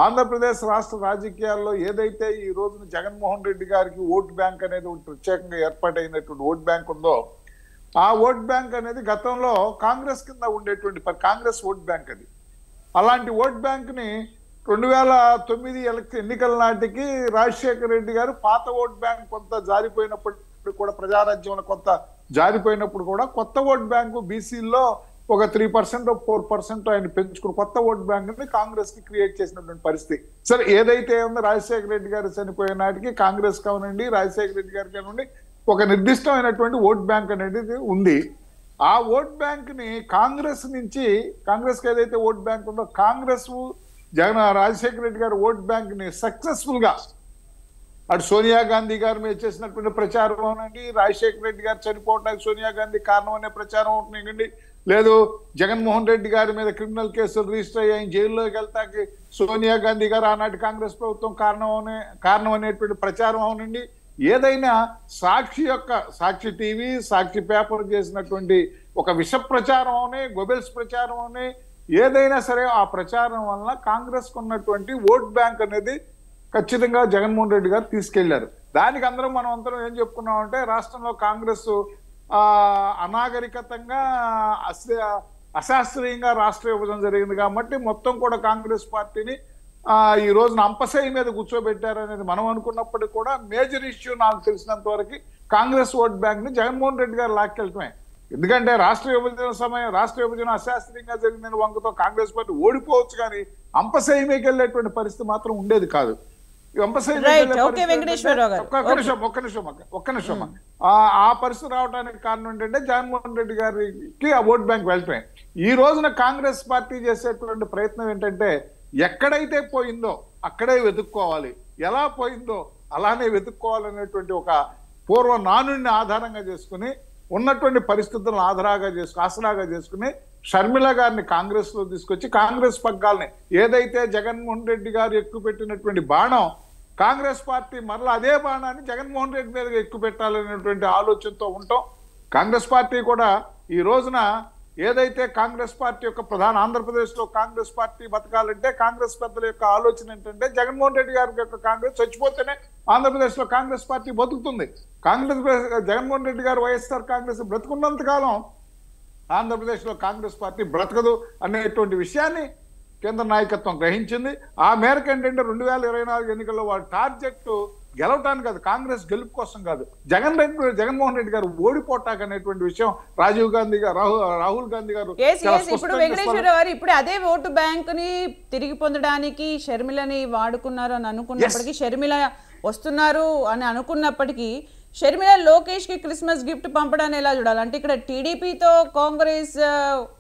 S4: ఆంధ్రప్రదేశ్ రాష్ట్ర రాజకీయాల్లో ఏదైతే ఈ రోజున జగన్మోహన్ రెడ్డి గారికి ఓట్ బ్యాంక్ అనేది ప్రత్యేకంగా ఏర్పాటైనటువంటి ఓట్ బ్యాంక్ ఉందో ఆ ఓట్ బ్యాంక్ అనేది గతంలో కాంగ్రెస్ కింద ఉండేటువంటి కాంగ్రెస్ ఓట్ బ్యాంక్ అది. అలాంటి ఓట్ బ్యాంక్ ని 2009 ఎన్నికల నాటికి రాజశేఖర రెడ్డి గారు పాత ఓట్ బ్యాంక్ కొంత జారిపోయినప్పుడు కూడా ప్రజారాజ్యంలో కొంత జారిపోయినప్పుడు కూడా కొత్త ఓట్ బ్యాంకు బీసీల్లో ఒక 3% 4% ఆయన పెంచుకుని కొత్త ఓట్ బ్యాంక్ ని కాంగ్రెస్ కి క్రియేట్ చేసినటువంటి పరిస్థితి. సరే ఏదైతే ఉందో రాజశేఖర రెడ్డి గారు చనిపోయే నాటికి కాంగ్రెస్ కావనండి, రాజశేఖర రెడ్డి గారికి కానివ్వండి, ఒక నిర్దిష్టమైనటువంటి ఓట్ బ్యాంక్ అనేది ఉంది. ఆ ఓట్ బ్యాంక్ ని కాంగ్రెస్ కి ఏదైతే ఓట్ బ్యాంక్ ఉందో కాంగ్రెస్ రాజశేఖర రెడ్డి గారు ఓట్ బ్యాంక్ ని సక్సెస్ఫుల్ గా అటు సోనియా గాంధీ గారి మీద చేసినటువంటి ప్రచారం అవునండి, రాజశేఖర రెడ్డి గారు చనిపోవడానికి సోనియా గాంధీ కారణం అనే ప్రచారం అవుతుందండి, లేదు జగన్మోహన్ రెడ్డి గారి మీద క్రిమినల్ కేసులు రిజిస్టర్ అయ్యి జైల్లోకి వెళ్తాకి సోనియా గాంధీ గారు ఆనాటి కాంగ్రెస్ ప్రభుత్వం కారణం అనేటువంటి ప్రచారం అవునండి. ఏదైనా సాక్షి టీవీ, సాక్షి పేపర్ చేసినటువంటి ఒక విష ప్రచారం అవునే, గొబెల్స్ ప్రచారం అవునే, ఏదైనా సరే ఆ ప్రచారం వలన కాంగ్రెస్ ఉన్నటువంటి ఓట్ బ్యాంక్ అనేది ఖచ్చితంగా జగన్మోహన్ రెడ్డి గారు తీసుకెళ్లారు. దానికి మనం అందరం ఏం చెప్పుకున్నామంటే రాష్ట్రంలో కాంగ్రెస్ అనాగరికతంగా అశాస్త్రీయంగా రాష్ట్ర విభజన జరిగింది కాబట్టి మొత్తం కూడా కాంగ్రెస్ పార్టీని ఈ రోజున అంపశయ్య మీద కూర్చోబెట్టారనేది మనం అనుకున్నప్పటికీ కూడా మేజర్ ఇష్యూ నాకు తెలిసినంత వరకు కాంగ్రెస్ ఓట్ బ్యాంక్ ని జగన్మోహన్ రెడ్డి గారు లాక్కెళ్ళటమే. ఎందుకంటే రాష్ట్ర విభజన అశాస్త్రీయంగా జరిగిందని వంకతో కాంగ్రెస్ పార్టీ ఓడిపోవచ్చు కానీ అంపశయ్య మీదకి వెళ్ళేటువంటి పరిస్థితి మాత్రం ఉండేది కాదు. ఒక్క నిమిషం ఆ పరిస్థితి రావడానికి కారణం ఏంటంటే జగన్మోహన్ రెడ్డి గారికి ఆ ఓట్ బ్యాంక్ వెళ్ళటమే. ఈ రోజున కాంగ్రెస్ పార్టీ చేసేటువంటి ప్రయత్నం ఏంటంటే ఎక్కడైతే పోయిందో అక్కడే వెతుక్కోవాలి, ఎలా పోయిందో అలానే వెతుక్కోవాలనేటువంటి ఒక పూర్వ నానుడిని ఆధారంగా చేసుకుని ఉన్నటువంటి పరిస్థితులను ఆసరాగా చేసుకుని షర్మిల గారిని కాంగ్రెస్ లో తీసుకొచ్చి కాంగ్రెస్ పగ్గాల్ని ఏదైతే జగన్మోహన్ రెడ్డి గారు ఎక్కువ పెట్టినటువంటి బాణం కాంగ్రెస్ పార్టీ మరలా అదే బాణాన్ని జగన్మోహన్ రెడ్డి మీద ఎక్కువ పెట్టాలనేటువంటి ఆలోచనతో ఉంటాం. కాంగ్రెస్ పార్టీ కూడా ఈ రోజున ఏదైతే కాంగ్రెస్ పార్టీ యొక్క ఆంధ్రప్రదేశ్ లో కాంగ్రెస్ పార్టీ బతకాలంటే కాంగ్రెస్ పెద్దల యొక్క ఆలోచన ఏంటంటే జగన్మోహన్ రెడ్డి గారి యొక్క కాంగ్రెస్ చచ్చిపోతేనే ఆంధ్రప్రదేశ్ లో కాంగ్రెస్ పార్టీ బతుకుతుంది. జగన్మోహన్ రెడ్డి గారు వైఎస్ఆర్ కాంగ్రెస్ బ్రతుకున్నంత కాలం ఆంధ్రప్రదేశ్ లో కాంగ్రెస్ పార్టీ బ్రతకదు అనేటువంటి విషయాన్ని కేంద్ర నాయకత్వం గ్రహించింది. ఆ మేరకు ఏంటంటే 2024 ఎన్నికల్లో వాళ్ళ టార్గెట్ గెలవటానికి కాదు, కాంగ్రెస్ గెలుపు కోసం కాదు, జగన్మోహన్ రెడ్డి గారు ఓడిపోటాక అనేటువంటి విషయం రాహుల్ గాంధీ గారు
S1: ఇప్పుడు వెంకటేశ్వర గారు ఇప్పుడు అదే ఓటు బ్యాంక్ ని తిరిగి పొందడానికి షర్మిలని వాడుకున్నారు అని అనుకున్నప్పటికీ, షర్మిల వస్తున్నారు అని అనుకున్నప్పటికీ షర్మిల లోకేష్ కి క్రిస్మస్ గిఫ్ట్ పంపడాన్ని ఎలా చూడాలి? అంటే ఇక్కడ టీడీపీతో కాంగ్రెస్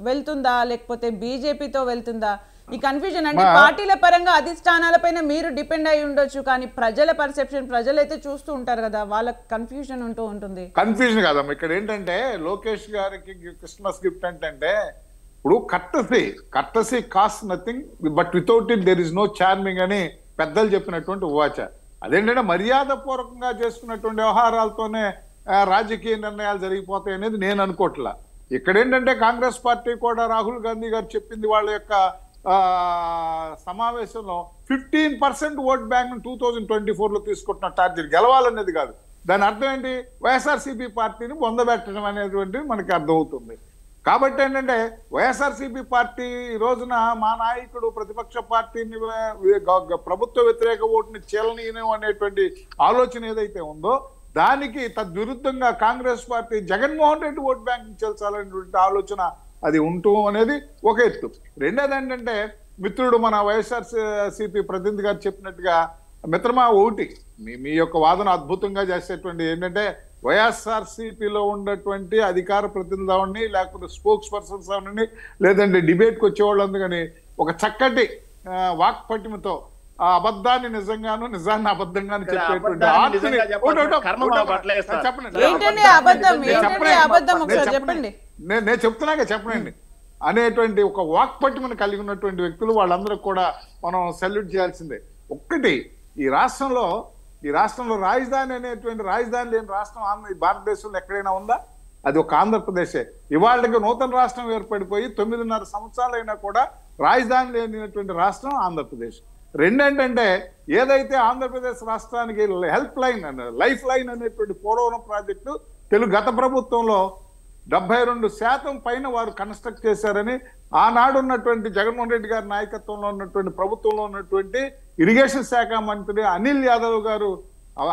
S1: వెళ్తుందా లేకపోతే బీజేపీతో వెళ్తుందా? ఈ కన్ఫ్యూజన్ అంటే పార్టీల పరంగా అధిష్టానాలపైన మీరు డిపెండ్ అయి ఉండొచ్చు, కానీ ప్రజల పర్సెప్షన్ ప్రజలైతే చూస్తూ ఉంటారు కదా, వాళ్ళ కన్ఫ్యూజన్ ఉంటుంది.
S4: కన్ఫ్యూజన్ కాదమ్మా, ఇక్కడ ఏంటంటే లోకేష్ గారికి క్రిస్మస్ గిఫ్ట్ అంటే ఇప్పుడు courtesy cost nothing but without it there is no charming అని పెద్దలు చెప్పినటువంటి వాచ. అదేంటంటే మర్యాద పూర్వకంగా చేసుకున్నటువంటి వ్యవహారాలతోనే రాజకీయ నిర్ణయాలు జరిగిపోతాయి అనేది నేను అనుకోవట్లా. ఇక్కడ ఏంటంటే కాంగ్రెస్ పార్టీ కూడా రాహుల్ గాంధీ గారు చెప్పింది వాళ్ళ యొక్క సమావేశంలో 15% ఓట్ బ్యాంక్ 2024 లో తీసుకుంటున్న టార్గెట్ గెలవాలనేది కాదు. దాని అర్థం ఏంటి? వైఎస్ఆర్సీపీ పార్టీని పొందబెట్టడం అనేటువంటి మనకి అర్థమవుతుంది. కాబట్టి ఏంటంటే వైఎస్ఆర్సీపీ పార్టీ ఈ రోజున మా నాయకుడు ప్రతిపక్ష పార్టీని ప్రభుత్వ వ్యతిరేక ఓటుని చీలనీయడం అనేటువంటి ఆలోచన ఏదైతే ఉందో దానికి తద్విరుద్ధంగా Congress party Jaganmohan Reddy vote bank చేల్చాలనేటువంటి ఆలోచన అది ఉంటూ అనేది ఒక ఎత్తు. రెండోది ఏంటంటే మిత్రుడు మన వైఎస్ఆర్సీపీ ప్రతినిధి గారు చెప్పినట్టుగా మిత్రమా ఒకటి మీ యొక్క వాదన అద్భుతంగా చేసేటువంటి ఏంటంటే వైఎస్ఆర్సీపీలో ఉన్నటువంటి అధికార ప్రతినిధులు అవన్నీ లేకపోతే స్పోక్స్ పర్సన్స్ అవన్నీ లేదంటే డిబేట్కి వచ్చేవాళ్ళు అందుకని ఒక చక్కటి వాక్పటిమతో ఆ అబద్ధాన్ని నిజంగాను నిజాన్ని అబద్ధంగాను చెప్పేటువంటి నేను చెప్తున్నాగా చెప్పండి అనేటువంటి ఒక వాక్పటిమను కలిగి ఉన్నటువంటి వ్యక్తులు వాళ్ళందరూ కూడా మనం సెల్యూట్ చేయాల్సిందే. ఒక్కటి ఈ రాష్ట్రంలో రాజధాని అనేటువంటి రాజధాని లేని రాష్ట్రం భారతదేశంలో ఎక్కడైనా ఉందా? అది ఒక ఆంధ్రప్రదేశే. ఇవాళకి నూతన రాష్ట్రం ఏర్పడిపోయి 9.5 సంవత్సరాలు అయినా కూడా రాజధాని లేనటువంటి రాష్ట్రం ఆంధ్రప్రదేశ్. రెండేంటంటే ఏదైతే ఆంధ్రప్రదేశ్ రాష్ట్రానికి లైఫ్ లైన్ అనేటువంటి పోలవరం ప్రాజెక్టు గత ప్రభుత్వంలో 72% పైన వారు కన్స్ట్రక్ట్ చేశారని ఆనాడు ఉన్నటువంటి జగన్మోహన్ రెడ్డి గారి నాయకత్వంలో ఉన్నటువంటి ప్రభుత్వంలో ఉన్నటువంటి ఇరిగేషన్ శాఖ మంత్రి అనిల్ యాదవ్ గారు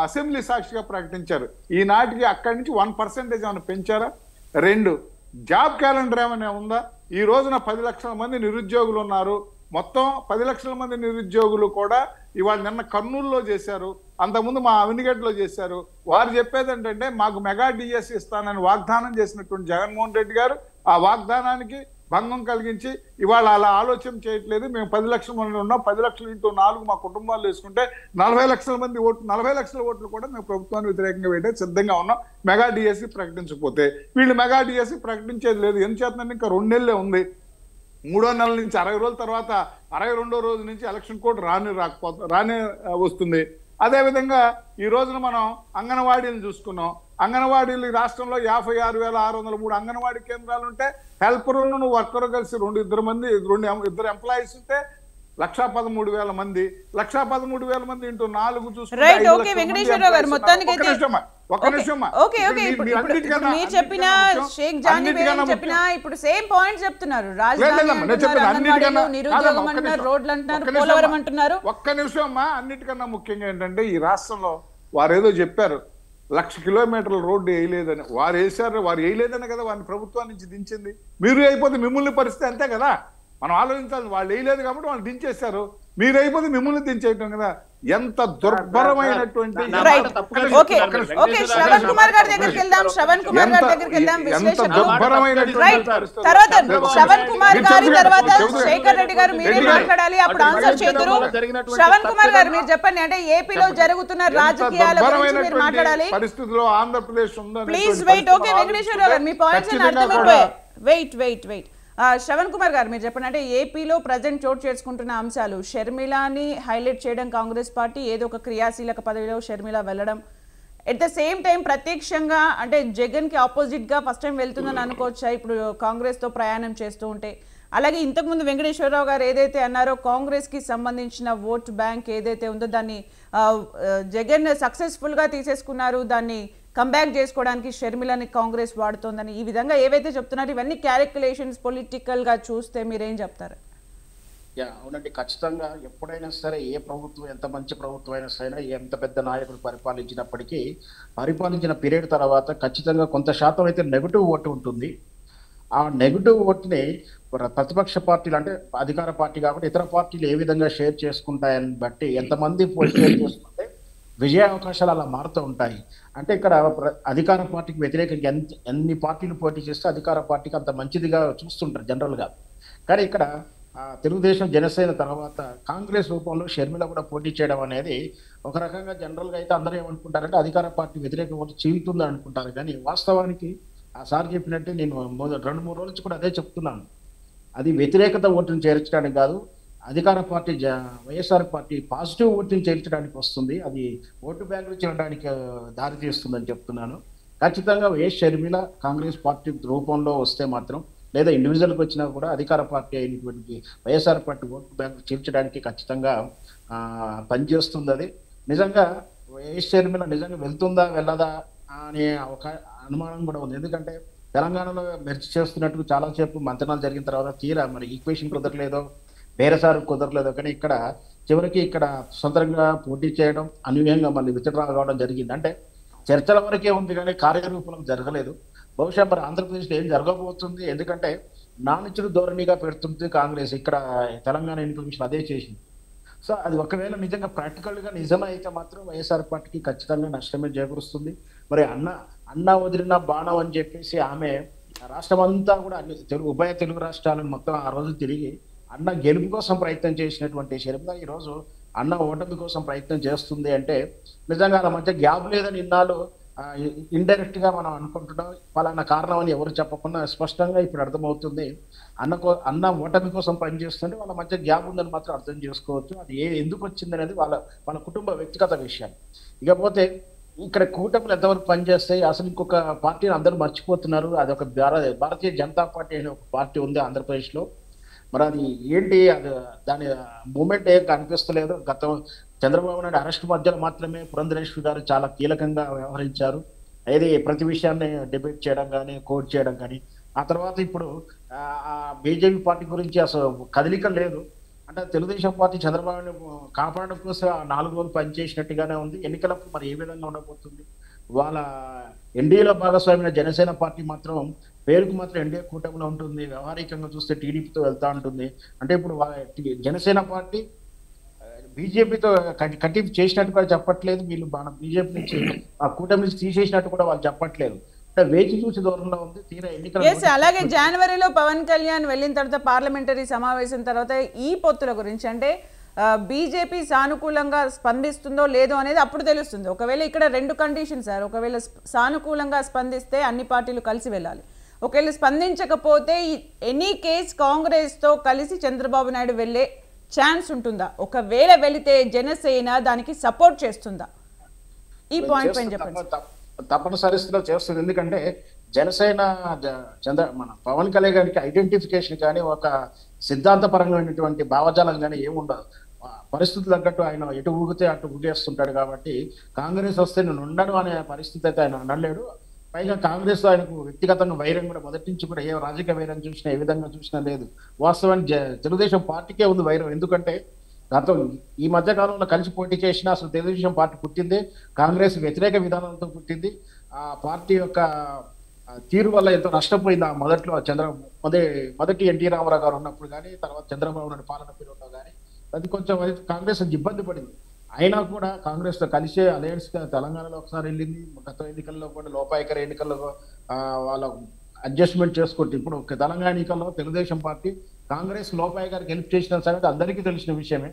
S4: అసెంబ్లీ సాక్షిగా ప్రకటించారు. ఈనాటికి అక్కడి నుంచి 1% ఏమైనా పెంచారా? 2 జాబ్ క్యాలెండర్ ఏమైనా ఉందా? ఈ రోజున 10 లక్షల మంది నిరుద్యోగులు ఉన్నారు. మొత్తం 10 లక్షల మంది నిరుద్యోగులు కూడా ఇవాళ నిన్న కర్నూలులో చేశారు, అంతకుముందు మా అవినిగడ్లో చేశారు. వారు చెప్పేది ఏంటంటే మాకు మెగా డిఎస్ ఇస్తానని వాగ్దానం చేసినటువంటి జగన్మోహన్ రెడ్డి గారు ఆ వాగ్దానానికి భంగం కలిగించి ఇవాళ అలా ఆలోచన చేయట్లేదు. మేము 10 లక్షల మంది ఉన్నాం, 10 లక్షలు ఇంటూ 4 మా కుటుంబాలు వేసుకుంటే 40 లక్షల మంది ఓట్లు, 40 లక్షల ఓట్లు కూడా మేము ప్రభుత్వాన్ని వ్యతిరేకంగా వేయడం సిద్ధంగా ఉన్నాం. మెగా డిఎస్సి ప్రకటించకపోతే వీళ్ళు మెగా డిఎస్సి ప్రకటించేది లేదు. ఎందుచేతనంటే ఇంకా 2 నెలలే ఉంది. 3వ నెల నుంచి 60 రోజుల తర్వాత 62వ రోజు నుంచి ఎలక్షన్ కోడ్ రానే వస్తుంది. అదేవిధంగా ఈ రోజున మనం అంగన్వాడీలు చూసుకున్నాం. అంగన్వాడీలు ఈ రాష్ట్రంలో 56,603 అంగన్వాడీ కేంద్రాలు ఉంటే హెల్పర్లను వర్కర్ కలిసి ఇద్దరు ఎంప్లాయీస్ ఉంటే 113,000 మంది. 113,000 మంది ఇంటూ 4 చూసుకుంటే ఒక్క నిమిషం అమ్మా. అన్నిటికన్నా ముఖ్యంగా ఏంటంటే ఈ రాష్ట్రంలో వారు ఏదో చెప్పారు 1,00,000 కిలోమీటర్ల రోడ్డు వేయలేదని. వారు వేయలేదని కదా వారిని ప్రభుత్వం నుంచి దించింది. మీరు అయిపోతే మిమ్మల్ని పరిస్థితి అంతే కదా. మనం ఆలోచించాలి. వాళ్ళు వేయలేదు కాబట్టి వాళ్ళు దించేశారు. మీరు అయిపోతే మిమ్మల్ని దించేయటం కదా. ఎంత దుర్భరమైనటువంటి
S1: right okay okay Shravan Kumar గారి దగ్గరికి వెళ్దాం. శ్రవణ్ కుమార్ గారి దగ్గరికి వెళ్దాం. రైట్ తర్వాత శ్రవణ్ కుమార్ గారి తర్వాత శేఖర్ రెడ్డి గారు మీరే మాట్లాడాలి, అప్పుడు ఆన్సర్ చేద్దరు. శ్రవణ్ కుమార్ గారు మీరు చెప్పండి, అంటే ఏపీలో జరుగుతున్న రాజకీయాల గురించి మీరు మాట్లాడాలి.
S4: పరిస్థితిలో ఆంధ్రప్రదేశ్ ఉందని
S1: ప్లీజ్ వెయిట్. ఓకే వెంకటేశ్వరరావు గారు మీ పాయింట్స్ అర్థమైపోయాయి. వెయిట్ శ్రవణ్ కుమార్ గారు మీరు చెప్పండి, అంటే ఏపీలో ప్రజెంట్ చోటు చేసుకుంటున్న అంశాలు, షర్మిలాని హైలైట్ చేయడం కాంగ్రెస్ పార్టీ, ఏదో ఒక క్రియాశీలక పదవిలో షర్మిల వెళ్ళడం, ఎట్ ద సేమ్ టైం ప్రత్యక్షంగా అంటే జగన్కి ఆపోజిట్గా ఫస్ట్ టైం వెళ్తుందని అనుకోవచ్చా ఇప్పుడు కాంగ్రెస్తో ప్రయాణం చేస్తూ ఉంటే? అలాగే ఇంతకుముందు వెంకటేశ్వరరావు గారు ఏదైతే అన్నారో కాంగ్రెస్కి సంబంధించిన ఓట్ బ్యాంక్ ఏదైతే ఉందో దాన్ని జగన్ సక్సెస్ఫుల్గా తీసేసుకున్నారు, దాన్ని కంబ్యాక్ చేసుకోవడానికి షర్మిలని కాంగ్రెస్ వాడుతోందని ఈ విధంగా ఏవైతే చెప్తున్నారు ఇవన్నీ క్యాలిక్యులేషన్స్ పొలిటికల్గా చూస్తే మీరేం చెప్తారు?
S5: అవునండి, ఖచ్చితంగా ఎప్పుడైనా సరే ఏ ప్రభుత్వం ఎంత మంచి ప్రభుత్వం అయినా సరే, ఎంత పెద్ద నాయకులు పరిపాలించినప్పటికీ పరిపాలించిన పీరియడ్ తర్వాత ఖచ్చితంగా కొంత శాతం అయితే నెగటివ్ ఓటు ఉంటుంది. ఆ నెగటివ్ ఓటుని ప్రతిపక్ష పార్టీలు అంటే అధికార పార్టీ కాబట్టి ఇతర పార్టీలు ఏ విధంగా షేర్ చేసుకుంటాయని బట్టి ఎంతమంది షేర్ చేసుకుంటే విజయ అవకాశాలు అలా మారుతూ ఉంటాయి. అంటే ఇక్కడ అధికార పార్టీకి వ్యతిరేకంగా ఎన్ని పార్టీలు పోటీ చేస్తే అధికార పార్టీకి అంత మంచిదిగా చూస్తుంటారు జనరల్గా. కానీ ఇక్కడ తెలుగుదేశం జనసేన తర్వాత కాంగ్రెస్ రూపంలో షర్మిల కూడా పోటీ చేయడం అనేది ఒక రకంగా జనరల్గా అయితే అందరూ ఏమనుకుంటారంటే అధికార పార్టీ వ్యతిరేక ఓటు చీలుతుందని అనుకుంటారు. కానీ వాస్తవానికి ఆ సార్ చెప్పినట్టు నేను 2-3 రోజుల నుంచి కూడా అదే చెప్తున్నాను. అది వ్యతిరేకత ఓటును చేర్చడానికి కాదు, అధికార పార్టీ వైఎస్ఆర్ పార్టీ పాజిటివ్ ఓటుని చేర్చడానికి వస్తుంది, అది ఓటు బ్యాంకులు చేయడానికి దారి తీస్తుందని చెప్తున్నాను. ఖచ్చితంగా వైఎస్ షర్మిల కాంగ్రెస్ పార్టీ రూపంలో వస్తే మాత్రం లేదా ఇండివిజువల్కి వచ్చినా కూడా అధికార పార్టీ అయినటువంటి వైఎస్ఆర్ పార్టీ ఓటు బ్యాంకు చేర్చడానికి ఖచ్చితంగా పనిచేస్తుంది. అది నిజంగా వైఎస్ షర్మిల నిజంగా వెళ్తుందా వెళ్ళదా అనే ఒక అనుమానం కూడా ఉంది. ఎందుకంటే తెలంగాణలో మెర్చి చేస్తున్నట్టు చాలాసేపు మంతనాలు జరిగిన తర్వాత తీరా మరి ఈక్వేషన్ కుదరలేదో వేరేసారి కుదరలేదో, కానీ ఇక్కడ చివరికి ఇక్కడ స్వతంత్రంగా పోటీ చేయడం అనూహ్యంగా మళ్ళీ విత్డ్రా కావడం జరిగింది. అంటే చర్చల వరకే ఉంది కానీ కార్యరూపంలో జరగలేదు. బహుశా మరి ఆంధ్రప్రదేశ్లో ఏం జరగబోతుంది, ఎందుకంటే నానిచుడు ధోరణిగా పెడుతుంది కాంగ్రెస్. ఇక్కడ తెలంగాణ ఎన్నికల కమిషన్ అదే చేసింది. సో అది ఒకవేళ నిజంగా ప్రాక్టికల్గా నిజమైతే మాత్రం వైఎస్ఆర్ పార్టీకి ఖచ్చితంగా నష్టమే చేకూరుస్తుంది. మరి అన్న వదిలిన బాణం అని చెప్పేసి ఆమె రాష్ట్రం అంతా కూడా ఉభయ తెలుగు రాష్ట్రాలను మొత్తం ఆ రోజు తిరిగి అన్న గెలుపు కోసం ప్రయత్నం చేసినటువంటి షర్మిల ఈరోజు అన్న ఓటమి కోసం ప్రయత్నం చేస్తుంది అంటే నిజంగా అలా మధ్య గ్యాప్ లేదని ఇన్నాళ్ళు ఇండైరెక్ట్ గా మనం అనుకుంటున్నాం. పలానా కారణం అని ఎవరు చెప్పకుండా స్పష్టంగా ఇప్పుడు అర్థమవుతుంది. అన్న ఓటమి కోసం పనిచేస్తుంటే వాళ్ళ మధ్య గ్యాప్ ఉందని మాత్రం అర్థం చేసుకోవచ్చు. అది ఎందుకు వచ్చింది అనేది వాళ్ళ కుటుంబ వ్యక్తిగత విషయాలు. ఇకపోతే ఇక్కడ కూటమిలు ఎంతవరకు పనిచేస్తాయి, అసలు ఇంకొక పార్టీని అందరూ మర్చిపోతున్నారు. అది ఒక భారతీయ జనతా పార్టీ అనే ఒక పార్టీ ఉంది ఆంధ్రప్రదేశ్లో. మరి అది ఏంటి, అది దాని మూమెంట్ ఏం కనిపిస్తలేదు. గతం చంద్రబాబు నాయుడు అరెస్ట్ మధ్యలో మాత్రమే పురంధరేశ్వరి గారు చాలా కీలకంగా వ్యవహరించారు. ఏది ప్రతి విషయాన్ని డిబేట్ చేయడం కానీ కోట్ చేయడం కానీ. ఆ తర్వాత ఇప్పుడు బీజేపీ పార్టీ గురించి అసలు కదలిక లేదు. అంటే తెలుగుదేశం పార్టీ చంద్రబాబుని కాపాడడం కోసం 4 రోజులు పనిచేసినట్టుగానే ఉంది. ఎన్నికలకు మరి ఏ విధంగా ఉండబోతుంది? వాళ్ళ ఎన్డీఏలో భాగస్వామ్య జనసేన పార్టీ మాత్రం పేరుకు మాత్రం ఎన్డీఏ కూటమిలో ఉంటుంది, వ్యవహారికంగా చూస్తే టీడీపీతో వెళ్తా ఉంటుంది. అంటే ఇప్పుడు జనసేన పార్టీ బీజేపీతో కటింపు చేసినట్టు కూడా చెప్పట్లేదు, వీళ్ళు బీజేపీ నుంచి ఆ కూటమి నుంచి తీసేసినట్టు కూడా వాళ్ళు చెప్పట్లేదు. అంటే వేచి చూసి దూరంలో ఉంది. తీరా ఎన్నికలు
S1: అలాగే జనవరిలో పవన్ కళ్యాణ్ వెళ్ళిన తర్వాత పార్లమెంటరీ సమావేశం తర్వాత ఈ పొత్తుల గురించి అంటే బీజేపీ సానుకూలంగా స్పందిస్తుందో లేదో అనేది అప్పుడు తెలుస్తుంది. ఒకవేళ ఇక్కడ 2 కండిషన్ సార్, ఒకవేళ సానుకూలంగా స్పందిస్తే అన్ని పార్టీలు కలిసి వెళ్ళాలి, ఒకవేళ స్పందించకపోతే ఎనీ కేస్ కాంగ్రెస్తో కలిసి చంద్రబాబు నాయుడు వెళ్ళే ఛాన్స్ ఉంటుందా? ఒకవేళ వెళితే జనసేన దానికి సపోర్ట్ చేస్తుందా? ఈ పాయింట్ పైన చెప్పండి.
S5: తప్పనిసరిలో చేస్తుంది. ఎందుకంటే జనసేన మన పవన్ కళ్యాణ్ గారికి ఐడెంటిఫికేషన్ కానీ ఒక సిద్ధాంతపరమైనటువంటి భావజాలం కానీ ఏముండదు. పరిస్థితులు తగ్గట్టు ఆయన ఎటు ఊగితే అటు ఊగేస్తుంటాడు. కాబట్టి కాంగ్రెస్ వస్తే నేను ఉండను అనే పరిస్థితి అయితే ఆయన అనలేడు. పైగా కాంగ్రెస్ ఆయనకు వ్యక్తిగతంగా వైరం కూడా మొదటి నుంచి కూడా ఏ రాజకీయ వైరం చూసినా ఏ విధంగా చూసినా లేదు. వాస్తవానికి తెలుగుదేశం పార్టీకే ఉంది వైరం. ఎందుకంటే గతం ఈ మధ్య కాలంలో కలిసి పోటీ చేసినా అసలు తెలుగుదేశం పార్టీ పుట్టింది కాంగ్రెస్ వ్యతిరేక విధానంతో పుట్టింది. ఆ పార్టీ యొక్క తీరు వల్ల ఎంతో నష్టపోయింది. ఆ మొదట్లో మొదటి ఎన్టీ రామారావు గారు ఉన్నప్పుడు కానీ, తర్వాత చంద్రబాబు నాయుడు పాలన పీరియడ్లో కానీ అది కొంచెం కాంగ్రెస్ ఇబ్బంది పడింది. అయినా కూడా కాంగ్రెస్ తో కలిసే అలయన్స్ గా తెలంగాణలో ఒకసారి వెళ్ళింది, గత ఎన్నికల్లో కూడా లోపాయకర ఎన్నికల్లో వాళ్ళ అడ్జస్ట్మెంట్ చేసుకుంటే ఇప్పుడు తెలంగాణ ఎన్నికల్లో తెలుగుదేశం పార్టీ కాంగ్రెస్ లోపాయకరికి హెల్ప్ చేసిన సంగతి అందరికీ తెలిసిన విషయమే.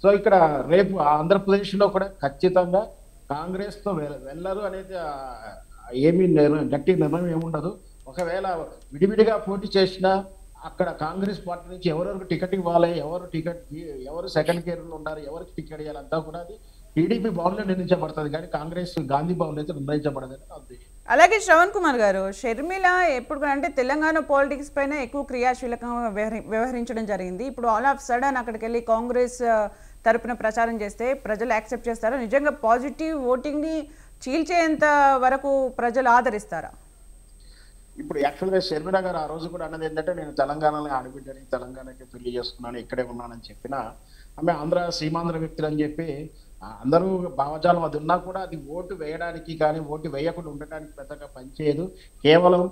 S5: సో ఇక్కడ రేపు ఆంధ్రప్రదేశ్ లో కూడా ఖచ్చితంగా కాంగ్రెస్ తో వెళ్ళరు అనేది ఏమీ గట్టి నిర్ణయం ఏముండదు. ఒకవేళ విడివిడిగా పోటీ చేసినా అక్కడ కాంగ్రెస్ పార్టీ నుంచి ఎవరెవరికి టికెట్ ఇవ్వాలి, ఎవరు సెకండ్ కేర్ లో ఉన్నారు, ఎవరికి టికెట్ ఇవ్వాలంతా కూడా అది టీడీపీ భవన్ లో నిర్ణయించబడుతుంది, కానీ కాంగ్రెస్ గాంధీ భవన్ అయితే నిర్ణయించబడదని నా ఉద్దేశం.
S1: అలాగే శ్రవణ్ కుమార్ గారు, షర్మిల ఎప్పుడు అంటే తెలంగాణ పాలిటిక్స్ పైన ఎక్కువ క్రియాశీలకంగా వ్యవహరించడం జరిగింది. ఇప్పుడు ఆల్ ఆఫ్ సడన్ అక్కడికి వెళ్ళి కాంగ్రెస్ తరపున ప్రచారం చేస్తే ప్రజలు యాక్సెప్ట్ చేస్తారా? నిజంగా పాజిటివ్ ఓటింగ్ ని చీల్చేంత వరకు ప్రజలు ఆదరిస్తారా?
S5: ఇప్పుడు యాక్చువల్గా షర్మిల గారు ఆ రోజు కూడా అన్నది ఏంటంటే, నేను తెలంగాణలో ఆడబిడ్డని, తెలంగాణకి పెళ్లి చేసుకున్నాను, ఇక్కడే ఉన్నానని చెప్పిన ఆమె సీమాంధ్ర వ్యక్తులు అని చెప్పి అందరూ భావజాలం అది ఉన్నా కూడా అది ఓటు వేయడానికి కానీ ఓటు వేయకుండా ఉండటానికి పెద్దగా పనిచేయదు. కేవలం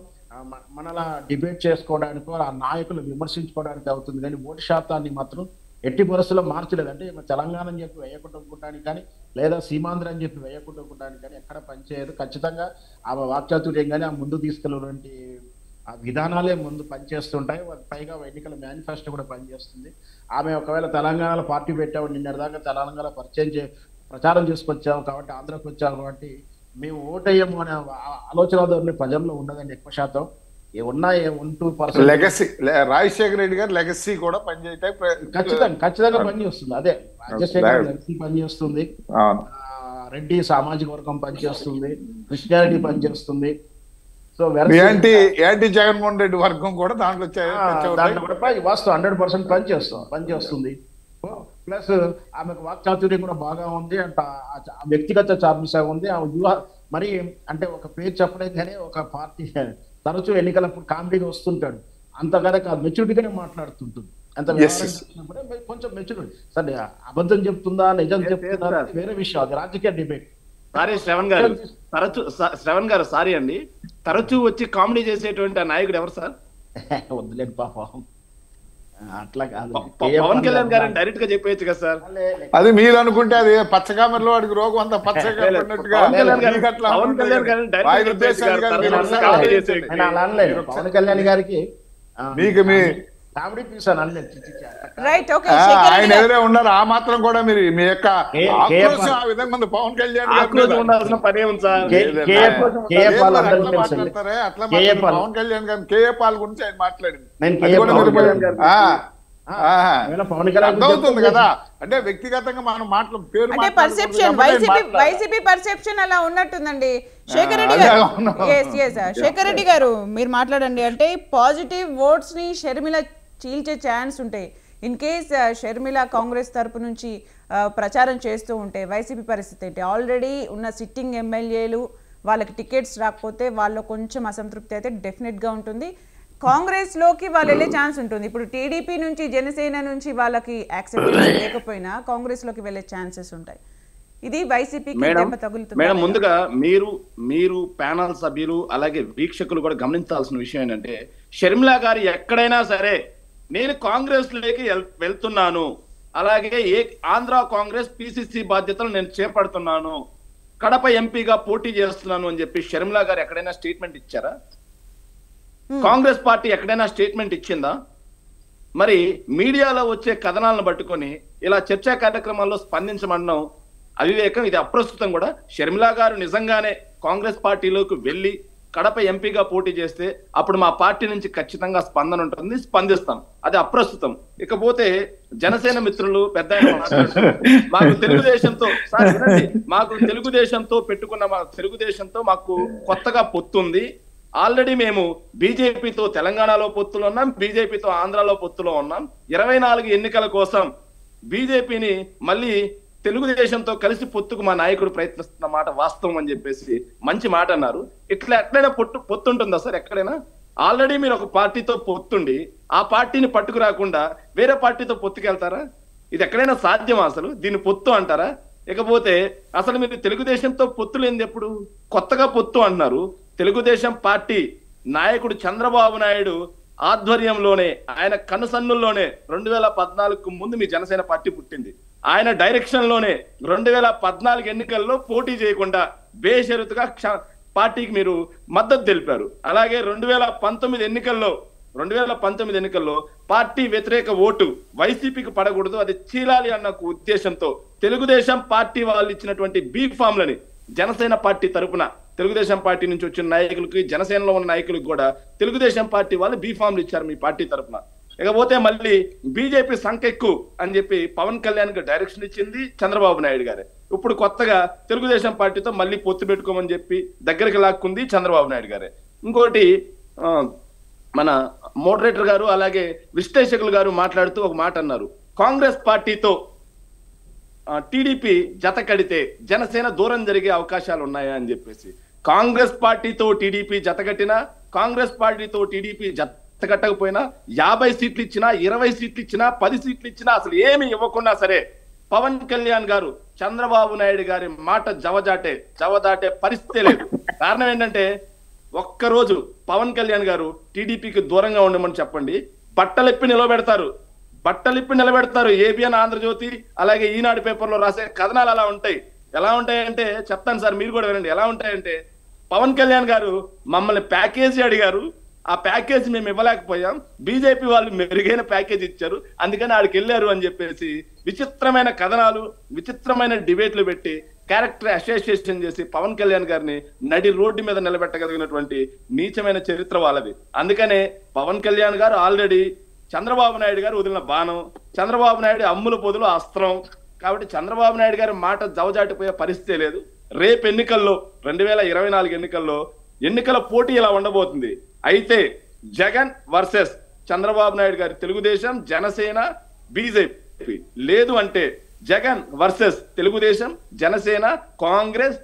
S5: మనలా డిబేట్ చేసుకోవడానికో ఆ నాయకులు విమర్శించుకోవడానికి అవుతుంది, కానీ ఓటు శాతాన్ని మాత్రం ఎట్టి పరిస్థితుల్లో మార్చలేదు. అంటే తెలంగాణ అని చెప్పి వేయకుండా ఉండటానికి కానీ లేదా సీమాంధ్ర అని చెప్పి వేయకుండా ఉండటానికి కానీ ఎక్కడ పనిచేయదు. ఖచ్చితంగా ఆమె వాక్చాతుర్యం కానీ ఆ ముందు తీసుకెళ్ళినటువంటి ఆ విధానాలే ముందు పనిచేస్తుంటాయి. పైగా ఎన్నికల మేనిఫెస్టో కూడా పనిచేస్తుంది. ఆమె ఒకవేళ తెలంగాణలో పార్టీ పెట్టాము, నిన్నటిదాకా తెలంగాణలో ప్రచారం చేసుకొచ్చాము కాబట్టి ఆంధ్రాకి వచ్చాము కాబట్టి మేము ఓటేయము అనే ఆలోచన ధోరణి ప్రజల్లో ఉండదండి ఎక్కువ శాతం. ఉన్న 1-2%
S4: లెగసీ రాజశేఖర రెడ్డి గారు లెగసీ కూడా పనిచేయటానికి
S5: ఖచ్చితంగా పనిచేస్తుంది. అదే రాజశేఖర లెగసీ పనిచేస్తుంది, రెడ్డి సామాజిక వర్గం పనిచేస్తుంది, కృష్ణారెడ్డి పనిచేస్తుంది. సో
S4: యాంటీ జగన్మోహన్ రెడ్డి వర్గం కూడా దాంట్లో
S5: వాస్తవం 100% పనిచేస్తుంది. ప్లస్ ఆమెకు వాక్చాతుర్యం కూడా బాగా ఉంది, అంట వ్యక్తిగత చార్మిసా ఉంది. ఆమె మరి అంటే ఒక పేరు చెప్పలేదు కానీ ఒక పార్టీ తరచూ ఎన్నికలప్పుడు కామెడీగా వస్తుంటాడు, అంతగానే కాదు మెచ్యూరిటీగానే మాట్లాడుతుంటుంది. అంత కొంచెం మెచ్యూరిటీ. సరే అబద్ధం చెప్తుందా నిజం చెప్తుందా వేరే విషయం, అది రాజకీయ డిబేట్.
S2: సారీ శ్రవణ్ గారు సారీ అండి, తరచూ వచ్చి కామెడీ చేసేటువంటి ఆ నాయకుడు ఎవరు సార్?
S5: వద్దులేండి పాపం, అట్లా కాదు.
S2: పవన్ కళ్యాణ్ గారు డైరెక్ట్ గా చెప్పేయచ్చు కదా సార్.
S4: అది మీరు అనుకుంటే అది పచ్చకామెరలో వాడికి రోగం అంతా పచ్చగా ఉన్నట్టుగా
S5: పవన్ కళ్యాణ్ గారికి
S4: మీకు మీ
S5: కామెడీ పీస్ అని
S4: ఆయన ఎదురే ఉన్నారు. ఆ మాత్రం కూడా మీరు మీ యొక్క ఆక్రోశం ఆ విధంగా ఉంది పవన్ కళ్యాణ్
S2: ఉండాల్సిన పని ఉంది సార్.
S4: మాట్లాడతారే అట్లా పవన్ కళ్యాణ్ గారు కేఏ పాల్ గురించి ఆయన మాట్లాడింది అర్థమవుతుంది కదా. అంటే వ్యక్తిగతంగా మనం పేరు
S1: వైసీపీ పర్సెప్షన్ అలా ఉన్నట్టుందండి. శేఖర్ రెడ్డి గారు, శేఖర్ రెడ్డి గారు మీరు మాట్లాడండి. అంటే పాజిటివ్ ఓట్స్ ని షర్మిల చీల్చే ఛాన్స్ ఉంటాయి. ఇన్ కేస్ షర్మిల కాంగ్రెస్ తరపు నుంచి ప్రచారం చేస్తూ ఉంటే వైసీపీ పరిస్థితి ఏంటి? ఆల్రెడీ ఉన్న సిట్టింగ్ ఎమ్మెల్యేలు వాళ్ళకి టికెట్స్ రాకపోతే వాళ్ళు కొంచెం అసంతృప్తి అయితే డెఫినెట్గా ఉంటుంది. కాంగ్రెస్ లోకి వాళ్ళు వెళ్ళే ఛాన్స్ ఉంటుంది. ఇప్పుడు టీడీపీ నుంచి జనసేన నుంచి వాళ్ళకి యాక్సెప్టెన్స్ లేకపోయినా కాంగ్రెస్ లోకి వెళ్ళే ఛాన్సెస్ ఉంటాయి. ఇది వైసీపీకి దెబ్బ తగులుతుంది.
S2: మేడం ముందుగా మీరు ప్యానల్ సభ్యులు అలాగే వీక్షకులు కూడా గమనించాల్సిన విషయం ఏంటంటే, షర్మిల గారు ఎక్కడైనా సరే నేను కాంగ్రెస్ లోకి వెళ్తున్నాను, అలాగే ఆంధ్ర కాంగ్రెస్ పిసిసి బాధ్యతలు నేను చేపడుతున్నాను, కడప ఎంపీగా పోటీ చేస్తున్నాను అని చెప్పి షర్మిల గారు ఎక్కడైనా స్టేట్మెంట్ ఇచ్చారా? కాంగ్రెస్ పార్టీ ఎక్కడైనా స్టేట్మెంట్ ఇచ్చిందా? మరి మీడియాలో వచ్చే కథనాలను పట్టుకొని ఇలా చర్చా కార్యక్రమాల్లో స్పందించమనడం అవివేకం, ఇది అప్రస్తుతం కూడా. షర్మిల గారు నిజంగానే కాంగ్రెస్ పార్టీలోకి వెళ్ళి కడప ఎంపీగా పోటీ చేస్తే అప్పుడు మా పార్టీ నుంచి ఖచ్చితంగా స్పందన ఉంటుంది, స్పందిస్తాం. అది అప్రస్తుతం. ఇకపోతే జనసేన మిత్రులు పెద్ద మాకు తెలుగుదేశంతో పెట్టుకున్న తెలుగుదేశంతో మాకు కొత్తగా పొత్తుంది. ఆల్రెడీ మేము బీజేపీతో తెలంగాణలో పొత్తులో ఉన్నాం, బీజేపీతో ఆంధ్రాలో పొత్తులో ఉన్నాం. 24 ఎన్నికల కోసం బీజేపీని మళ్ళీ తెలుగుదేశంతో కలిసి పొత్తుకు మా నాయకుడు ప్రయత్నిస్తున్న మాట వాస్తవం అని చెప్పేసి మంచి మాట అన్నారు. ఇట్లా ఎక్కడైనా పొత్తుంటుందా సార్? ఎక్కడైనా ఆల్రెడీ మీరు ఒక పార్టీతో పొత్తుండి ఆ పార్టీని పట్టుకు రాకుండా వేరే పార్టీతో పొత్తుకెళ్తారా? ఇది ఎక్కడైనా సాధ్యమా? అసలు దీన్ని పొత్తు అంటారా? ఇకపోతే అసలు మీరు తెలుగుదేశంతో పొత్తు లేనిది ఎప్పుడు? కొత్తగా పొత్తు అంటున్నారు. తెలుగుదేశం పార్టీ నాయకుడు చంద్రబాబు నాయుడు ఆధ్వర్యంలోనే, ఆయన కనుసన్నుల్లోనే 2014కు ముందు మీ జనసేన పార్టీ పుట్టింది. ఆయన డైరెక్షన్ లోనే 2014 ఎన్నికల్లో పోటీ చేయకుండా బేషరతుగా పార్టీకి మీరు మద్దతు తెలిపారు. అలాగే 2019 ఎన్నికల్లో పార్టీ వ్యతిరేక ఓటు వైసీపీకి పడకూడదు, అది చీలాలి అన్న ఉద్దేశంతో తెలుగుదేశం పార్టీ వాళ్ళు ఇచ్చినటువంటి బీ ఫామ్లని జనసేన పార్టీ తరపున, తెలుగుదేశం పార్టీ నుంచి వచ్చిన నాయకులకి, జనసేనలో ఉన్న నాయకులకు కూడా తెలుగుదేశం పార్టీ వాళ్ళు బీ ఫామ్లు ఇచ్చారు మీ పార్టీ తరపున. ఇకపోతే మళ్ళీ బీజేపీ సంకెక్కు అని చెప్పి పవన్ కళ్యాణ్ కి డైరెక్షన్ ఇచ్చింది చంద్రబాబు నాయుడు గారే. ఇప్పుడు కొత్తగా తెలుగుదేశం పార్టీతో మళ్ళీ పొత్తు పెట్టుకోమని చెప్పి దగ్గరికి లాక్కుంది చంద్రబాబు నాయుడు గారే. ఇంకోటి మన మోడరేటర్ గారు అలాగే విశ్లేషకులు గారు మాట్లాడుతూ ఒక మాట అన్నారు, కాంగ్రెస్ పార్టీతో టీడీపీ జత కడితే జనసేన దూరం జరిగే అవకాశాలు ఉన్నాయా అని చెప్పేసి. కాంగ్రెస్ పార్టీతో టీడీపీ జత కట్టినా, కాంగ్రెస్ పార్టీతో టీడీపీ జత కట్టకపోయినా, 50 సీట్లు ఇచ్చినా, 20 సీట్లు ఇచ్చినా, 10 సీట్లు ఇచ్చినా, అసలు ఏమి ఇవ్వకున్నా సరే పవన్ కళ్యాణ్ గారు చంద్రబాబు నాయుడు గారి మాట జవదాటే పరిస్థితే లేదు. కారణం ఏంటంటే ఒక్కరోజు పవన్ కళ్యాణ్ గారు టీడీపీకి దూరంగా ఉండమని చెప్పండి, బట్టలిప్పి నిలబెడతారు. ఏబిఎన్ ఆంధ్రజ్యోతి అలాగే ఈనాడు పేపర్లో రాసే కథనాలు అలా ఉంటాయి. ఎలా ఉంటాయంటే చెప్తాను సార్, మీరు కూడా వినండి. ఎలా ఉంటాయంటే, పవన్ కళ్యాణ్ గారు మమ్మల్ని ప్యాకేజీ అడిగారు, ఆ ప్యాకేజ్ మేము ఇవ్వలేకపోయాం, బీజేపీ వాళ్ళు మెరుగైన ప్యాకేజ్ ఇచ్చారు, అందుకని ఆడికి వెళ్ళారు అని చెప్పేసి విచిత్రమైన కథనాలు, విచిత్రమైన డిబేట్లు పెట్టి క్యారెక్టర్ అసోసియేషన్ చేసి పవన్ కళ్యాణ్ గారిని నడి రోడ్డు మీద నిలబెట్టగలిగినటువంటి నీచమైన చరిత్ర వాళ్ళది. అందుకనే పవన్ కళ్యాణ్ గారు ఆల్రెడీ చంద్రబాబు నాయుడు గారు వదిలిన బాణం, చంద్రబాబు నాయుడు అమ్ముల పొదులు అస్త్రం. కాబట్టి చంద్రబాబు నాయుడు గారి మాట జవజాటిపోయే పరిస్థితే లేదు. రేపు ఎన్నికల్లో 2024 ఎన్నికల పోటీ ఇలా ఉండబోతుంది. అయితే జగన్ వర్సెస్ చంద్రబాబు నాయుడు గారి తెలుగుదేశం, జనసేన, బీజేపీ. లేదు అంటే Jagan versus Telugu Desam, Janasena, Congress,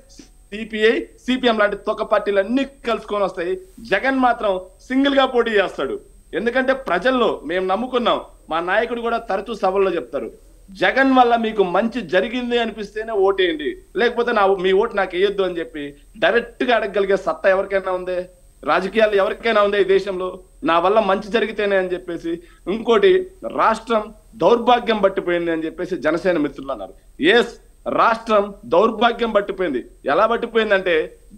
S2: CPI, CPM లాంటి తొక్క పార్టీలు అన్ని కలుసుకొని వస్తాయి. జగన్ మాత్రం సింగిల్ గా పోటీ చేస్తాడు. ఎందుకంటే ప్రజల్లో మేము నమ్ముకున్నాం, మా నాయకుడు కూడా తరచూ సభల్లో చెప్తారు, జగన్ వల్ల మీకు మంచి జరిగింది అనిపిస్తేనే ఓటేయండి, లేకపోతే మీ ఓటు నాకు వేయొద్దు అని చెప్పి డైరెక్ట్ గా అడగగలిగే సత్తా ఎవరికైనా ఉందే? రాజకీయాలు ఎవరికైనా ఉందే ఈ దేశంలో? నా వల్ల మంచి జరిగితేనే అని చెప్పేసి. ఇంకోటి, రాష్ట్రం దౌర్భాగ్యం పట్టిపోయింది అని చెప్పేసి జనసేన మిత్రులు అన్నారు. ఎస్, రాష్ట్రం దౌర్భాగ్యం పట్టిపోయింది. ఎలా పట్టిపోయిందంటే,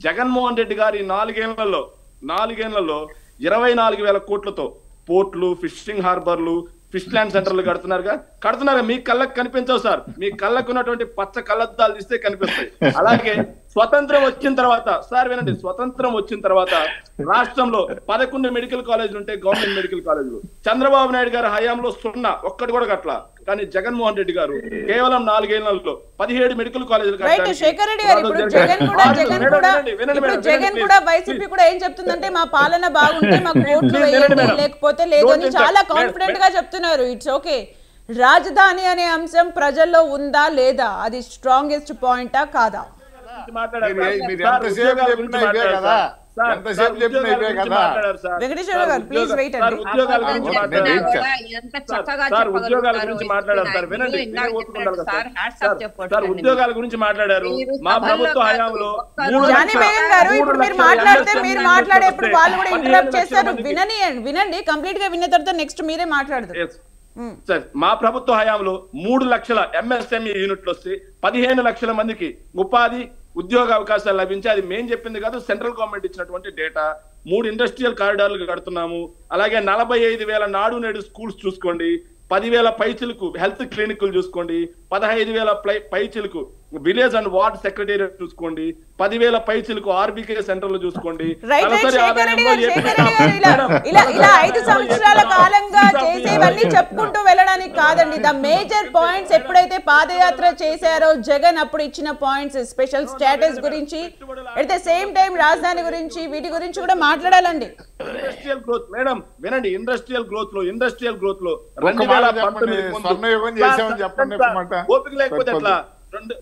S2: జగన్మోహన్ రెడ్డి గారి 4 ఏళ్లలో 24,000 కోట్లతో పోర్ట్లు, ఫిషింగ్ హార్బర్లు, ఫిష్ ల్యాండ్ సెంటర్లు కడుతున్నారు. మీ కళ్ళకు కనిపించవు సార్, మీ కళ్ళకు ఉన్నటువంటి పచ్చ కళ్ళద్దాలు తీస్తే కనిపిస్తాయి. అలాగే స్వతంత్రం వచ్చిన తర్వాత, సార్ వినండి, స్వతంత్రం వచ్చిన తర్వాత రాష్ట్రంలో 11 మెడికల్ కాలేజీలు ఉంటాయి, గవర్నమెంట్ మెడికల్ కాలేజీలు. చంద్రబాబు నాయుడు గారి హయాంలో 0, ఒక్కటి కూడా కట్ల. కానీ జగన్మోహన్ రెడ్డి గారు కేవలం 4 ఏళ్లలో 17 మెడికల్ కాలేజీలు కట్టారు.
S1: జగన్ కూడా వైసీపీ కూడా ఏం చెప్తుందంటే, మా పాలన బాగుంటే మాకు ఓట్లు వేయండి, లేకపోతే లేదు అని చాలా కాన్ఫిడెంట్ గా చెప్తున్నారు. It's okay. రాజధాని అనే అంశం ప్రజల్లో ఉందా లేదా, అది స్ట్రాంగెస్ట్ పాయింటా కాదా? వెంకటేశ్వర గారు ప్లీజ్ వెయిట్ అండి.
S2: ఉద్యోగాల గురించి మాట్లాడారు మా ప్రభుత్వ హయాంలో.
S1: జానీ బేగం గారు, ఇప్పుడు మీరు మాట్లాడేప్పుడు వాళ్ళు కూడా ఇంటరప్ట్ చేస్తారు. వినండి, కంప్లీట్ గా విన్న తర్వాత నెక్స్ట్ మీరే మాట్లాడతారు.
S2: సార్, మా ప్రభుత్వ హయాంలో 3 లక్షల ఎంఎస్ఎంఈ యూనిట్లు వస్తే 15 లక్షల మందికి ఉపాధి ఉద్యోగ అవకాశాలు లభించి, అది మేం చెప్పింది కాదు, సెంట్రల్ గవర్నమెంట్ ఇచ్చినటువంటి డేటా. 3 ఇండస్ట్రియల్ కారిడార్లు కడుతున్నాము. అలాగే 45,000 నాడు నేడు స్కూల్స్ చూసుకోండి, 10,000 పైచిలకు హెల్త్ క్లినిక్లు చూసుకోండి, 15,000 పైచిలకు విలేజ్ అండ్ వార్డ్ సెక్రటేరియట్ చూసుకోండి, 10,000 పైచిలకు ఆర్బీకే సెంటర్లు చూసుకోండి.
S1: ఇలా 5 సంవత్సరాల కాలంగా చేసేవన్నీ చెప్పుకుంటూ వెళ్ళడానికి కాదండి. ద మేజర్ పాయింట్స్ ఎప్పుడైతే పాదయాత్ర చేశారో జగన్, అప్పుడు ఇచ్చిన పాయింట్స్, స్పెషల్ స్టేటస్ గురించి, అట్ ద సేమ్ టైం రాజధాని గురించి, వీటి గురించి కూడా మాట్లాడాలండి.
S2: ఇండస్ట్రియల్ గ్రోత్ మేడం వినండి, ఇండస్ట్రియల్ గ్రోత్ లో 2019 ఓపిక లేకపోతే ఎట్లా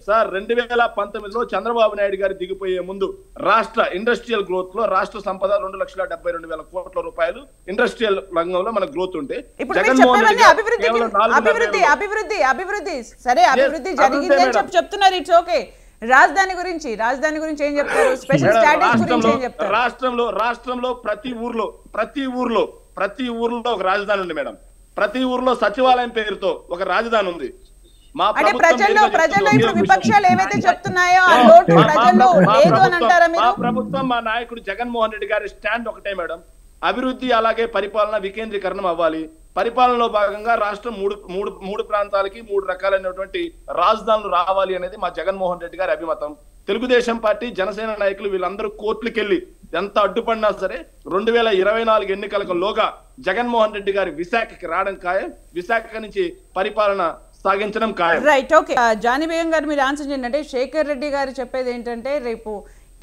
S2: సార్, 2019లో చంద్రబాబు నాయుడు గారు దిగిపోయే ముందు రాష్ట్ర ఇండస్ట్రియల్ గ్రోత్ లో రాష్ట్ర సంపద 2,72,000 కోట్ల రూపాయలు ఇండస్ట్రియల్ రంగంలో మన గ్రోత్ ఉంటే,
S1: జగన్మోహన్ రెడ్డి అభివృద్ధి సరే, అభివృద్ధి జరిగింది అని చెప్తున్నారు. It's okay. రాజధాని గురించి ఏం చెప్తారు? స్పెషల్ స్టేటస్ గురించి ఏం చెప్తారు?
S2: రాష్ట్రంలో ప్రతి ఊర్లో ప్రతి ఊర్లో ఒక రాజధాని ఉంది మేడం. ప్రతి ఊర్లో సచివాలయం పేరుతో ఒక రాజధాని ఉంది. మా
S1: అంటే ప్రజల్లో ఇప్పుడు
S2: ప్రభుత్వం
S1: విపక్షాలు ఏవైతే చెప్తున్నాయో ఆ లోటు ప్రజల్లో లేదు అని అంటారా
S2: మా
S1: మీరు?
S2: ప్రభుత్వం, మా నాయకుడు జగన్మోహన్ రెడ్డి గారి స్టాండ్ ఒకటే మేడం, అభివృద్ధి అలాగే పరిపాలన వికేంద్రీకరణం అవ్వాలి. పరిపాలనలో భాగంగా రాష్ట్రం మూడు ప్రాంతాలకి 3 రకాలైనటువంటి రాజధానులు రావాలి అనేది మా జగన్మోహన్ రెడ్డి గారి అభిమతం. తెలుగుదేశం పార్టీ, జనసేన నాయకులు వీళ్ళందరూ కోర్టులకెళ్లి ఎంత అడ్డుపడినా సరే 2024 ఎన్నికలకు లోగా జగన్మోహన్ రెడ్డి గారి విశాఖకి రావడం ఖాయం. విశాఖ నుంచి పరిపాలన సాగించడం ఖాయం.
S1: Right, okay. జానీ బేగం గారు మీరు ఆన్సర్ చేయండి. అంటే శేఖర్ రెడ్డి గారు చెప్పేది ఏంటంటే రేపు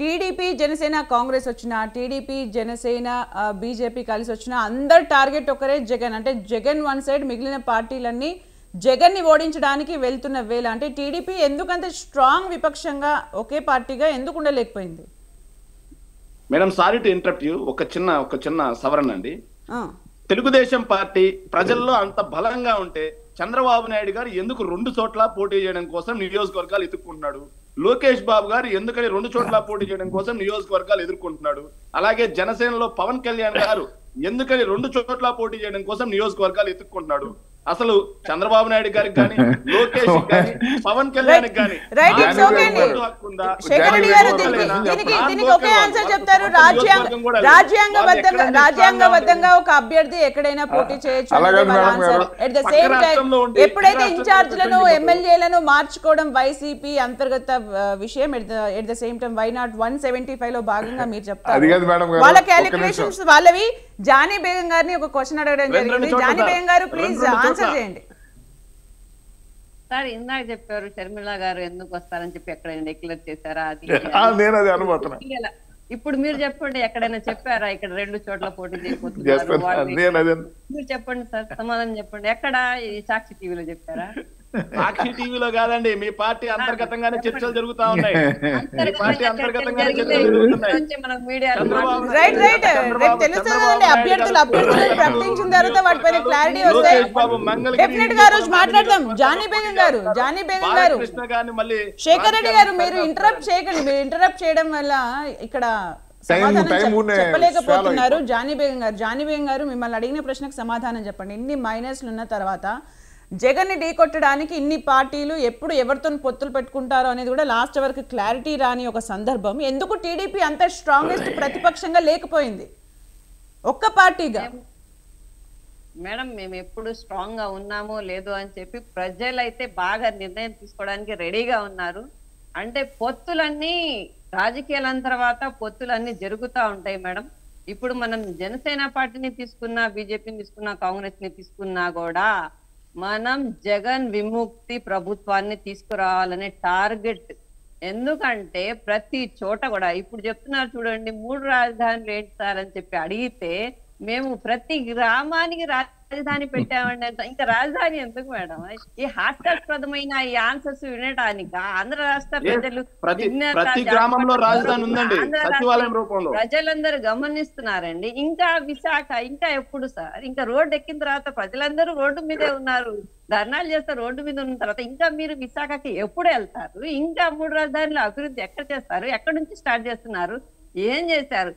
S1: టీడీపీ, జనసేన, కాంగ్రెస్ వచ్చిన, టీడీపీ, జనసేన, బీజేపీ కలిసి వచ్చిన అందరు టార్గెట్ ఒకరే జగన్. అంటే జగన్ వన్ సైడ్, మిగిలిన పార్టీలన్నీ జగన్ ని ఓడించడానికి వెళ్తున్న వేళ అంటే టీడీపీ ఎందుకంటే స్ట్రాంగ్ విపక్షంగా ఒకే పార్టీగా ఎందుకు ఉండలేకపోయింది?
S2: Madam sorry to interrupt you. ఒక చిన్న సవరణ అండి. తెలుగుదేశం పార్టీ ప్రజల్లో అంత బలంగా ఉంటే చంద్రబాబు నాయుడు గారు ఎందుకు 2 చోట్ల పోటీ చేయడం కోసం నియోజకవర్గాలు ఎదుర్కొంటున్నాడు? లోకేష్ బాబు గారు ఎందుకని 2 చోట్ల పోటీ చేయడం కోసం నియోజకవర్గాలు ఎదుర్కొంటున్నాడు? అలాగే జనసేనలో పవన్ కళ్యాణ్ గారు ఎందుకని 2 చోట్ల పోటీ చేయడం కోసం నియోజకవర్గాలు ఎదుర్కొంటున్నాడు? అసలు చంద్రబాబు నాయుడు గారికి కానీ, లోకేష్ కానీ, పవన్ కళ్యాణ్ కానీ
S1: రాజ్యాంగబద్ధంగా ఒక అభ్యర్థి ఎక్కడైనా పోటీ చేయొచ్చు. ఎప్పుడైతే ఇన్ఛార్జ్లను, ఎమ్మెల్యేలను మార్చుకోవడం వైసీపీ అంతర్గత విషయం. At the same time why not 175 లో భాగంగా మీరు చెప్తారు వాళ్ళ క్యాలిక్యులేషన్స్ వాళ్ళవి. జానీ బేగం గారిని ఒక క్వశ్చన్ అడగడం జరిగింది. జానీ బేగం గారు ప్లీజ్ ఆన్సర్ చేయండి.
S3: సార్ ఇందాక చెప్పారు షర్మిల గారు ఎందుకు వస్తారని చెప్పి ఎక్కడైనా డిక్లేర్ చేశారా? అది ఇప్పుడు మీరు చెప్పండి, ఎక్కడైనా చెప్పారా ఇక్కడ 2 చోట్ల పోటీ చేయబోతున్నారు? మీరు చెప్పండి సార్, సమాధానం చెప్పండి. ఎక్కడ? సాక్షి టీవీలో చెప్పారా?
S2: సాక్షి టీవీలో కాదండి, మీ పార్టీ అంతర్గతంగానే చర్చలు జరుగుతా ఉన్నాయి.
S1: అభ్యర్థులు ప్రకటించిన తర్వాత వాటిపైన క్లారిటీ వస్తే డెఫినెట్ గా రోజు మాట్లాడదాం. జానీ బేగం గారు, శేఖర్ రెడ్డి గారు మీరు ఇంటరప్ట్ చేయకండి. మీరు ఇంటరప్ట్ చేయడం వల్ల ఇక్కడ చెప్పలేకపోతున్నారు. జానీ బేగం గారు మిమ్మల్ని అడిగిన ప్రశ్నకు సమాధానం చెప్పండి. ఇన్ని మైనస్లు ఉన్న తర్వాత జగన్ ని ఢీకొట్టడానికి ఇన్ని పార్టీలు ఎప్పుడు ఎవరితో పొత్తులు పెట్టుకుంటారో అనేది కూడా లాస్ట్ వరకు క్లారిటీ రాని ఒక సందర్భం. ఎందుకు టీడీపీ అంత స్ట్రాంగెస్ట్ ప్రతిపక్షంగా లేకపోయింది ఒక్క పార్టీగా?
S3: మేడం మేము ఎప్పుడు స్ట్రాంగ్ గా ఉన్నామో లేదో అని చెప్పి ప్రజలైతే బాగా నిర్ణయం తీసుకోవడానికి రెడీగా ఉన్నారు. అంటే పొత్తులన్నీ రాజకీయాల తర్వాత పొత్తులన్నీ జరుగుతూ ఉంటాయి మేడం. ఇప్పుడు మనం జనసేన పార్టీని తీసుకున్నా, బీజేపీని తీసుకున్నా, కాంగ్రెస్ ని తీసుకున్నా కూడా మనం జగన్ విముక్తి ప్రభుత్వాన్ని తీసుకురావాలనే టార్గెట్. ఎందుకంటే ప్రతి చోట కూడా ఇప్పుడు చెప్తున్నారు చూడండి, 3 రాజధానులు ఏంటి సార్ అని చెప్పి అడిగితే మేము ప్రతి గ్రామానికి రాజధాని పెట్టామండి. ఇంకా రాజధాని ఎందుకు మేడం? ఈ హాస్యాస్పదమైన ఈ ఆన్సర్స్ వినడానికి ఆంధ్ర రాష్ట్ర ప్రజలు ప్రజలందరూ గమనిస్తున్నారండి. ఇంకా విశాఖ ఇంకా ఎప్పుడు సార్? ఇంకా రోడ్డు ఎక్కిన తర్వాత ప్రజలందరూ రోడ్డు మీదే ఉన్నారు, ధర్నాలు చేస్తే రోడ్డు మీద ఉన్న తర్వాత ఇంకా మీరు విశాఖకి ఎప్పుడు వెళ్తారు? ఇంకా 3 రాజధానులు అభివృద్ధి ఎక్కడ చేస్తారు? ఎక్కడి నుంచి స్టార్ట్ చేస్తున్నారు? ఏం చేశారు?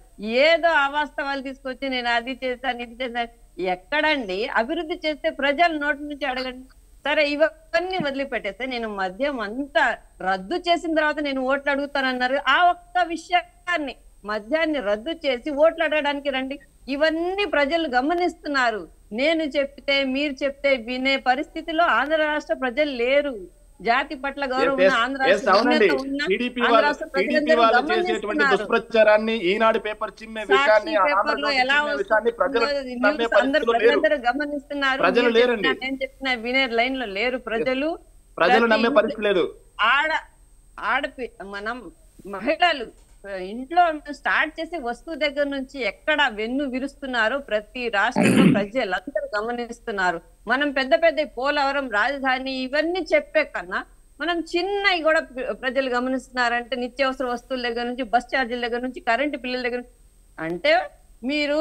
S3: ఏదో అవాస్తవాలు తీసుకొచ్చి నేను అది చేశాను, ఇది చేశాను. ఎక్కడండి అభివృద్ధి చేస్తే ప్రజల నోటి నుంచి అడగండి. సరే ఇవన్నీ వదిలిపెట్టేస్తే నేను మద్యం అంతా రద్దు చేసిన తర్వాత నేను ఓట్లు అడుగుతానన్నారు. ఆ ఒక్క విషయాన్ని, మద్యాన్ని రద్దు చేసి ఓట్లు అడగడానికి రండి. ఇవన్నీ ప్రజలు గమనిస్తున్నారు. నేను చెప్తే మీరు చెప్తే వినే పరిస్థితిలో ఆంధ్ర రాష్ట్ర ప్రజలు లేరు. జాతి పట్ల గౌరవం
S2: దుష్ప్రచారాన్ని, ఈనాడు పేపర్ చిమ్మే విషయాన్ని
S3: గమనిస్తున్నారు. నేను చెప్పిన వినే లైన్ లో లేరు ప్రజలు
S2: నమ్మే పరిస్థితి లేదు.
S3: మనం మహిళలు ఇంట్లో స్టార్ట్ చేసి వస్తువు దగ్గర నుంచి ఎక్కడ వెన్ను విరుస్తున్నారో ప్రతి రాష్ట్రంలో ప్రజలందరూ గమనిస్తున్నారు. మనం పెద్ద పెద్ద పోలవరం, రాజధాని ఇవన్నీ చెప్పే కన్నా మనం చిన్నవి కూడా ప్రజలు గమనిస్తున్నారంటే నిత్యావసర వస్తువుల దగ్గర నుంచి, బస్ ఛార్జీల దగ్గర నుంచి, కరెంటు బిల్లుల దగ్గర నుంచి. అంటే మీరు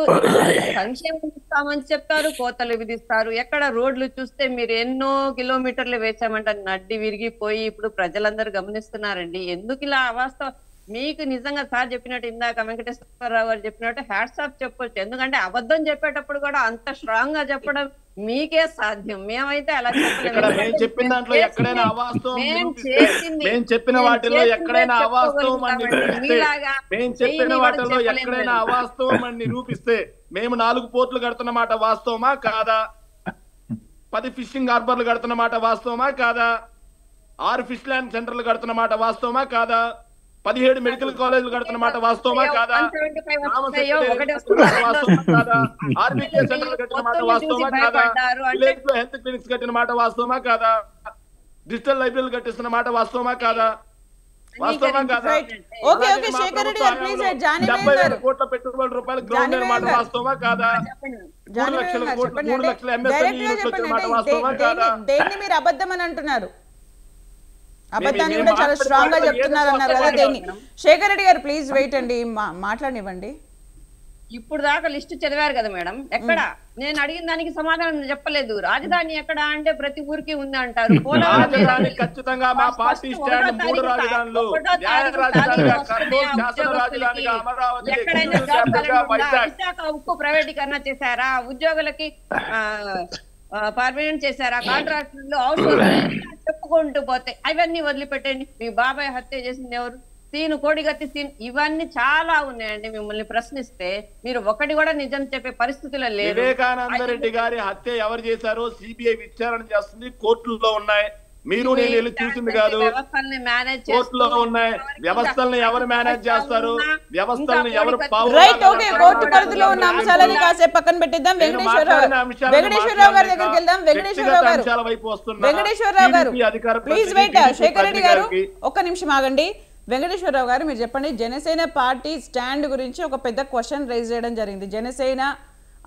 S3: సంక్షేమం ఇస్తామని చెప్తారు, కోతలు విధిస్తారు. ఎక్కడ రోడ్లు చూస్తే మీరు ఎన్నో కిలోమీటర్లు వేసామంటే నడ్డి విరిగిపోయి ఇప్పుడు ప్రజలందరూ గమనిస్తున్నారండి. ఎందుకు ఇలా అవాస్తవ మీకు నిజంగా సార్ చెప్పినట్టు, ఇందాక వెంకటేశ్వరరావు గారు చెప్పినట్టు హ్యాట్స్ ఆఫ్ చెప్పొచ్చు. ఎందుకంటే అబద్ధం చెప్పేటప్పుడు కూడా అంత స్ట్రాంగ్ గా చెప్పడం మీకే సాధ్యం. మేమైతే అలా
S2: మేము చెప్పిన దాంట్లో ఎక్కడైనా అవాస్తవం మేము చెప్పిన వాటిలో ఎక్కడైనా అవాస్తవం అని మేము చెప్పిన వాటిలో ఎక్కడైనా అవాస్తవం అని నిరూపిస్తే మేము 4 పోర్టులు కడుతున్న మాట వాస్తవమా కాదా? 10 ఫిషింగ్ హార్బర్లు కడుతున్న మాట వాస్తవమా కాదా? 6 ఫిష్ ల్యాండ్ సెంటర్లు కడుతున్న మాట వాస్తవమా కాదా? 17 మెడికల్ కాలేజీలు కడుతున్న మాట వాస్తవమా కాదా? ఆర్బీకే సెంటర్లు కట్టిన మాట వాస్తవమా కాదా? విలేజ్ లో హెల్త్ క్లినిక్స్ కట్టిన మాట వాస్తవమా కాదా? డిజిటల్ లైబ్రరీలు కట్టిస్తున్న మాట వాస్తవమా కాదా? వాస్తవమా కాదా? 75 కోట్ల పెట్టుబడి రూపాయలు గ్రౌండ్ మాట వాస్తవమా కాదా? 3 లక్షల కోట్లు 3 లక్షల ఎంఎస్ఎంఈ వచ్చిన మాట వాస్తవమా కాదా?
S1: దేన్ని మీరు అబద్ధం అని అంటున్నారు? అబద్ధాన్ని కూడా చాలా స్ట్రాంగ్ గా చెప్తున్నారు అన్నారు కదా, దేన్ని? శేఖర్ రెడ్డి గారు ప్లీజ్ వెయిట్ అండి, మాట్లాడనివ్వండి.
S3: ఇప్పుడు దాకా లిస్టు చదివారు కదా మేడం, ఎక్కడ నేను అడిగిన దానికి సమాధానం చెప్పలేదు. రాజధాని ఎక్కడ అంటే ప్రతి ఊరికి ఉంది అంటారు.
S2: ఖచ్చితంగా మా పార్టీ స్టాండ్ 3 రాజధానులు,
S3: విశాఖ ఉక్కు ప్రైవేటీకరణ చేశారా? ఉద్యోగులకి పర్మనెంట్ చేశారా? కాంట్రాక్టర్లు చెప్పుకుంటూ పోతే అవన్నీ వదిలిపెట్టండి. మీ బాబాయ్ హత్య చేసింది ఎవరు? సీను, కోడిగత్తి సీన్, ఇవన్నీ చాలా ఉన్నాయండి. మిమ్మల్ని ప్రశ్నిస్తే మీరు ఒకటి కూడా నిజం చెప్పే పరిస్థితుల్లో లేదు.
S2: వివేకానంద రెడ్డి గారి హత్య ఎవరు చేశారో సిబిఐ విచారణ చేస్తుంది, కోర్టుల్లో ఉన్నాయి. మీరు నేను వెళ్ళి చూసింది కాదు, కోర్టులో ఉన్నాయి. వ్యవస్థల్ని ఎవరు మేనేజ్ చేస్తారు? వ్యవస్థల్ని ఎవరు
S1: కోర్టు పరిధిలో ఉన్న అంశాలని కాసేపు పక్కన పెట్టిద్దాం. వెంకటేశ్వరరావు గారి దగ్గరికి వెళ్దాం. వెంకటేశ్వరరావు గారు ప్లీజ్ వెయిట్. శేఖర్ రెడ్డి గారు ఒక్క నిమిషం ఆగండి. వెంకటేశ్వరరావు గారు మీరు చెప్పండి, జనసేన పార్టీ స్టాండ్ గురించి ఒక పెద్ద క్వశ్చన్ రైజ్ చేయడం జరిగింది. జనసేన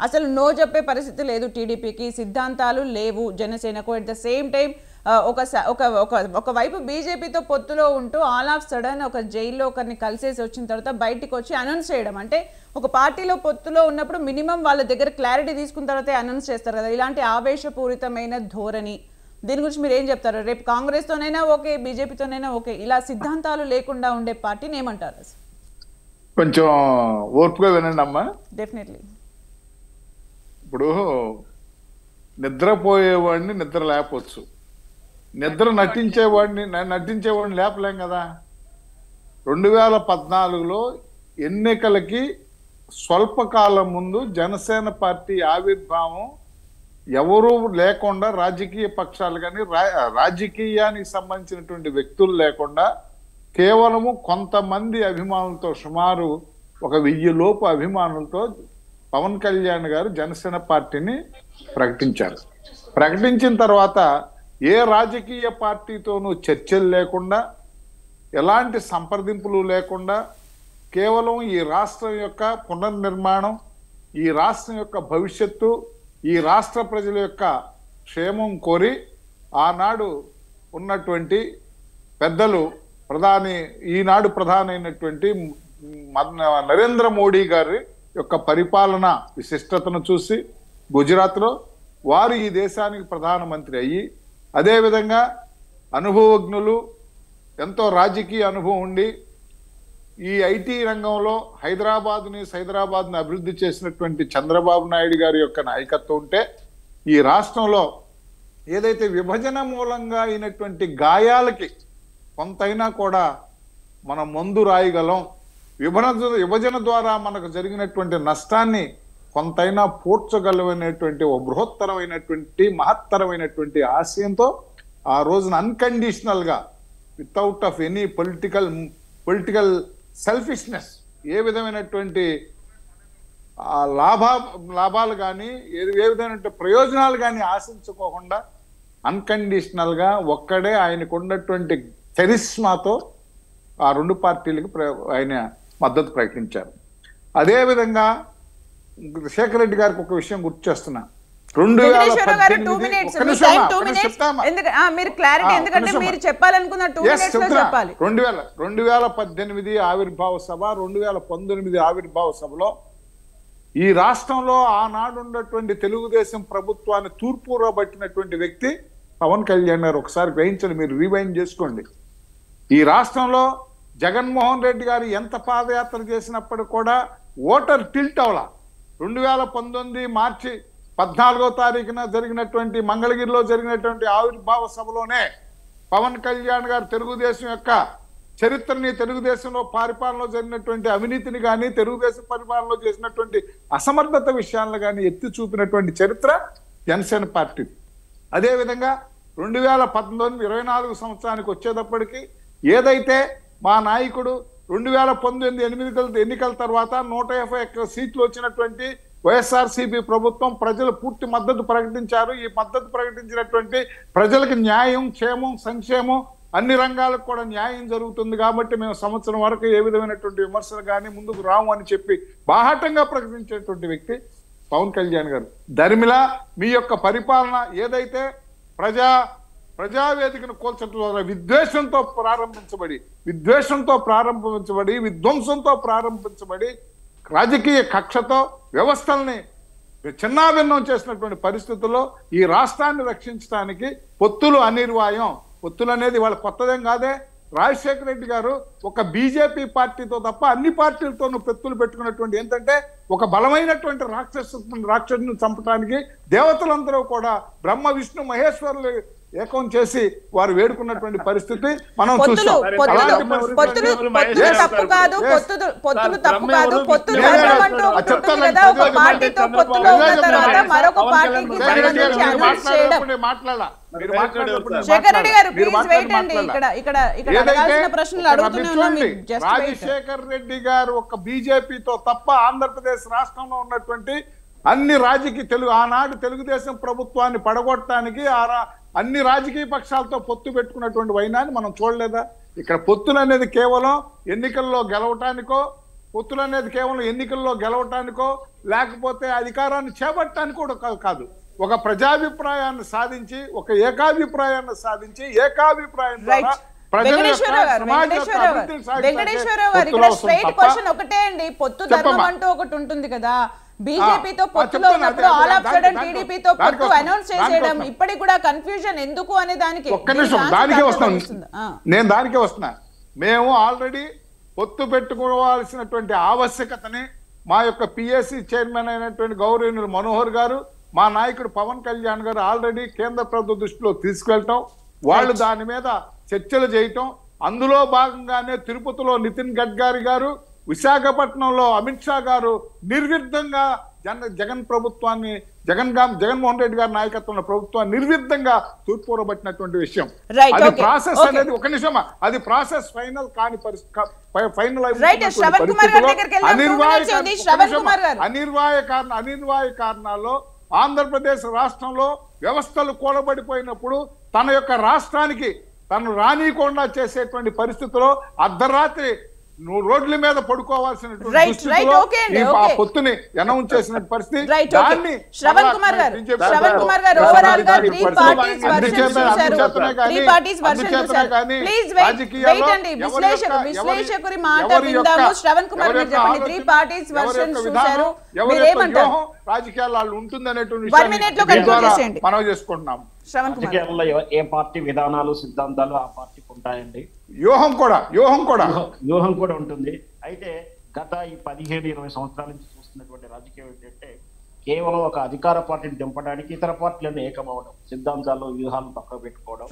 S1: అసలు నో చెప్పే పరిస్థితి లేదు, టీడీపీకి సిద్ధాంతాలు లేవు జనసేనకు. అట్ ద సేమ్ టైం ఒకవైపు బీజేపీతో పొత్తులో ఉంటూ ఆల్ ఆఫ్ సడన్ ఒక జైల్లో ఒకరిని కలిసేసి వచ్చిన తర్వాత బయటికి వచ్చి అనౌన్స్ చేయడం, అంటే ఒక పార్టీలో పొత్తులో ఉన్నప్పుడు మినిమం వాళ్ళ దగ్గర క్లారిటీ తీసుకున్న తర్వాతే అనౌన్స్ చేస్తారు కదా. ఇలాంటి ఆవేశపూరితమైన ధోరణి, దీని గురించి మీరు ఏం చెప్తారు? రేపు కాంగ్రెస్తోనైనా ఓకే, బీజేపీతోనైనా ఓకే, ఇలా సిద్ధాంతాలు లేకుండా ఉండే పార్టీని ఏమంటారు?
S4: కొంచెం ఓర్పుగా వినండి అమ్మా.
S1: డెఫినెట్లీ.
S4: ఇప్పుడు నిద్రపోయేవాడిని నిద్ర లేపవచ్చు, నిద్ర నటించేవాడిని లేపలేం కదా. 2014లో ఎన్నికలకి స్వల్పకాలం ముందు జనసేన పార్టీ ఆవిర్భావం ఎవరూ లేకుండా, రాజకీయ పక్షాలు కానీ రాజకీయానికి సంబంధించినటువంటి వ్యక్తులు లేకుండా కేవలము కొంతమంది అభిమానులతో, సుమారు 1000 లోపు అభిమానులతో పవన్ కళ్యాణ్ గారు జనసేన పార్టీని ప్రకటించారు. ప్రకటించిన తర్వాత ఏ రాజకీయ పార్టీతోనూ చర్చలు లేకుండా, ఎలాంటి సంప్రదింపులు లేకుండా, కేవలం ఈ రాష్ట్రం యొక్క పునర్నిర్మాణం, ఈ రాష్ట్రం యొక్క భవిష్యత్తు, ఈ రాష్ట్ర ప్రజల యొక్క క్షేమం కోరి ఆనాడు ఉన్నటువంటి పెద్దలు, ఈనాడు ప్రధాని అయినటువంటి నరేంద్ర మోడీ గారి యొక్క పరిపాలన విశిష్టతను చూసి గుజరాత్లో వారు ఈ దేశానికి ప్రధానమంత్రి అయ్యి, అదేవిధంగా అనుభవజ్ఞులు, ఎంతో రాజకీయ అనుభవం ఉండి ఈ ఐటీ రంగంలో హైదరాబాద్ని అభివృద్ధి చేసినటువంటి చంద్రబాబు నాయుడు గారి యొక్క నాయకత్వం ఉంటే ఈ రాష్ట్రంలో ఏదైతే విభజన మూలంగా అయినటువంటి గాయాలకి కొంతైనా కూడా మనం మందు రాయగలం, విభజన ద్వారా మనకు జరిగినటువంటి నష్టాన్ని కొంతైనా పూడ్చగలవనేటువంటి ఒక బృహత్తరమైనటువంటి మహత్తరమైనటువంటి ఆశయంతో ఆ రోజున అన్కండిషనల్ గా, without of any political selfishness, ఏ విధమైనటువంటి లాభాలు కానీ ఏ విధమైన ప్రయోజనాలు కానీ ఆశించుకోకుండా అన్కండిషనల్ గా ఒక్కడే ఆయనకు ఉన్నటువంటి చరిష్మాతో ఆ 2 పార్టీలకు ఆయన మద్దతు ప్రకటించారు. అదేవిధంగా శేఖర్ రెడ్డి గారికి ఒక విషయం గుర్తు చేస్తున్నా, 2018 ఆవిర్భావ సభ, 2019 ఆవిర్భావ సభలో ఈ రాష్ట్రంలో ఆనాడు ఉన్నటువంటి తెలుగుదేశం ప్రభుత్వాన్ని తూర్పులో పట్టినటువంటి వ్యక్తి పవన్ కళ్యాణ్ గారు. ఒకసారి గ్రహించండి, మీరు రీవైండ్ చేసుకోండి. ఈ రాష్ట్రంలో జగన్మోహన్ రెడ్డి గారు ఎంత పాదయాత్ర చేసినప్పుడు కూడా ఓటర్ టిల్ట్ అవలా. 2019 మార్చి 14వ తారీఖున జరిగినటువంటి మంగళగిరిలో జరిగినటువంటి ఆవిర్భావ సభలోనే పవన్ కళ్యాణ్ గారు తెలుగుదేశం యొక్క చరిత్రని, తెలుగుదేశంలో పరిపాలనలో జరిగినటువంటి అవినీతిని కానీ, తెలుగుదేశం పరిపాలనలో చేసినటువంటి అసమర్థత విషయాలను కానీ ఎత్తి చూపినటువంటి చరిత్ర జనసేన పార్టీ. అదేవిధంగా 2019 24 సంవత్సరానికి వచ్చేటప్పటికి ఏదైతే మా నాయకుడు 2019 ఎన్నికల తర్వాత 150 సీట్లు వచ్చినటువంటి వైఎస్ఆర్సీపీ ప్రభుత్వం ప్రజలు పూర్తి మద్దతు ప్రకటించారు. ఈ మద్దతు ప్రకటించినటువంటి ప్రజలకు న్యాయం, క్షేమం, సంక్షేమం అన్ని రంగాలకు కూడా న్యాయం జరుగుతుంది కాబట్టి మేము సంవత్సరం వరకు ఏ విధమైనటువంటి విమర్శలు కానీ ముందుకు రాము అని చెప్పి బాహాటంగా ప్రకటించేటువంటి వ్యక్తి పవన్ కళ్యాణ్ గారు. దరిమిలా మీ యొక్క పరిపాలన ఏదైతే ప్రజావేదికను కోల్చడం ద్వారా విద్వేషంతో ప్రారంభించబడి విధ్వంసంతో ప్రారంభించబడి రాజకీయ కక్షతో వ్యవస్థల్ని చిన్నాభిన్నం చేసినటువంటి పరిస్థితుల్లో ఈ రాష్ట్రాన్ని రక్షించడానికి పొత్తులు అనిర్వాయం. పొత్తులు అనేది వాళ్ళ కొత్తదేం కాదే. రాజశేఖర రెడ్డి గారు ఒక బీజేపీ పార్టీతో తప్ప అన్ని పార్టీలతోనూ పొత్తులు పెట్టుకున్నటువంటి ఏంటంటే ఒక బలమైనటువంటి రాక్షసుని చంపడానికి దేవతలందరూ కూడా బ్రహ్మ, విష్ణు, మహేశ్వరులు ఏకం చేసి వారు వేడుకున్నటువంటి పరిస్థితి మనం చూస్తాం. రాజశేఖర్ రెడ్డి గారు ఒక బీజేపీతో తప్ప ఆంధ్రప్రదేశ్ రాష్ట్రంలో ఉన్నటువంటి అన్ని ఆనాడు తెలుగుదేశం ప్రభుత్వాన్ని పడగొట్టడానికి అన్ని రాజకీయ పక్షాలతో పొత్తు పెట్టుకున్నటువంటి వైనాన్ని మనం చూడలేదా? ఇక్కడ పొత్తులు అనేది కేవలం ఎన్నికల్లో గెలవటానికో లేకపోతే అధికారాన్ని చేపట్టడానికి కూడా కాదు. ఒక ప్రజాభిప్రాయాన్ని సాధించి, ఒక ఏకాభిప్రాయాన్ని సాధించి, ఏకాభిప్రాయం ద్వారా
S1: పొత్తు ధర్మం అంటూ ఒకటి ఉంటుంది కదా. బీజేపీతో పొత్తులో ఉన్నప్పుడు ఆల్ ఆఫ్ సడన్ టీడీపీతో పొత్తు అనౌన్స్ చేసేయడం ఇప్పటికి కూడా కన్ఫ్యూజన్ ఎందుకు అనే దానికి
S4: నేను దానికే వస్తున్నా. మేము ఆల్రెడీ పొత్తు పెట్టుకోవాల్సినటువంటి ఆవశ్యకతని మా యొక్క పిఎస్సి చైర్మన్ అయినటువంటి గౌరవనీయులు మనోహర్ గారు, మా నాయకుడు పవన్ కళ్యాణ్ గారు ఆల్రెడీ కేంద్ర ప్రభుత్వ దృష్టిలో తీసుకెళ్ళటం, వాళ్ళు దాని మీద చర్చలు చేయటం, అందులో భాగంగానే తిరుపతిలో నితిన్ గడ్కరీ గారు, విశాఖపట్నంలో అమిత్ షా గారు నిర్విఘ్నంగా జగన్మోహన్ రెడ్డి గారి నాయకత్వంలో ప్రభుత్వాన్ని నిర్విఘ్నంగా తూర్పురబట్టినటువంటి విషయం. అది ప్రాసెస్ అనేది ఒక నిమిషం, అది ప్రాసెస్ ఫైనల్ కాని అనిర్వాయ కారణాల్లో ఆంధ్రప్రదేశ్ రాష్ట్రంలో వ్యవస్థలు కూలబడిపోయినప్పుడు తన యొక్క రాష్ట్రానికి తను రానియకుండా చేసేటువంటి పరిస్థితిలో అర్ధరాత్రి రోడ్ల మీద పడుకోవాల్సిన పొత్తుని అనౌన్స్ చేసిన పరిస్థితి. రాజకీయాల్లో ఉంటుందనేటువంటి మనం చేసుకుంటున్నాం.
S5: రాజకీయాల్లో ఏ పార్టీ విధానాలు, సిద్ధాంతాలు ఆ పార్టీకి ఉంటాయండి.
S4: వ్యూహం కూడా
S5: ఉంటుంది. అయితే గత ఈ 15-20 సంవత్సరాల నుంచి చూస్తున్నటువంటి రాజకీయం ఏంటంటే కేవలం ఒక అధికార పార్టీని దింపడానికి ఇతర పార్టీలను ఏకమవడం, సిద్ధాంతాలు, వ్యూహాలను పక్కన పెట్టుకోవడం,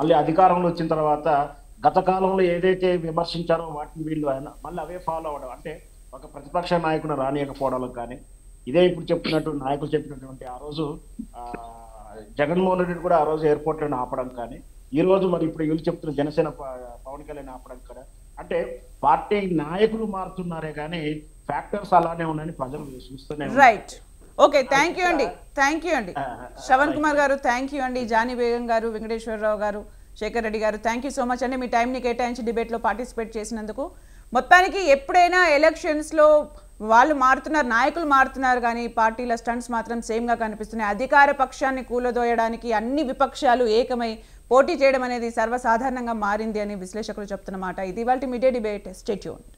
S5: మళ్ళీ అధికారంలో వచ్చిన తర్వాత గత కాలంలో ఏదైతే విమర్శించారో వాటిని వీళ్ళు మళ్ళీ అవే ఫాలో అవడం. అంటే ఒక ప్రతిపక్ష నాయకుని రానియకపోవడం కానీ, ఇదే ఇప్పుడు చెప్తున్నటువంటి నాయకులు చెప్పినటువంటి ఆ రోజు జగన్మోహన్ రెడ్డి కూడా ఆ రోజు ఎయిర్పోర్ట్ లో ఆపడం కానీ, ఈ రోజు మరి ఇప్పుడు వీళ్ళు చెప్తున్న జనసేన పవన్ కళ్యాణ్ ఆపడం కదా. అంటే పార్టీ నాయకులు మారుతున్నారే కానీ ఫ్యాక్టర్స్ అలానే ఉన్నాయని ప్రజలు చూస్తూనే.
S1: రైట్, ఓకే, థ్యాంక్ యూ అండి శ్రవణ్ కుమార్ గారు, థ్యాంక్ యూ అండి. జానీ బేగం గారు, వెంకటేశ్వరరావు గారు, శేఖర్ రెడ్డి గారు, థ్యాంక్ యూ సో మచ్ అండి మీ టైంని కేటాయించి డిబేట్లో పార్టిసిపేట్ చేసినందుకు. మొత్తానికి ఎప్పుడైనా ఎలక్షన్స్లో వాళ్ళు మారుతున్నారు, నాయకులు మారుతున్నారు, కానీ పార్టీల స్టంట్స్ మాత్రం సేమ్గా కనిపిస్తున్నాయి. అధికార పక్షాన్ని కూలదోయడానికి అన్ని విపక్షాలు ఏకమై పోటీ చేయడం అనేది సర్వసాధారణంగా మారింది అని విశ్లేషకులు చెప్తున్నమాట. ఇది ఇవాల్టి మీడియా డిబేట్. Stay tuned.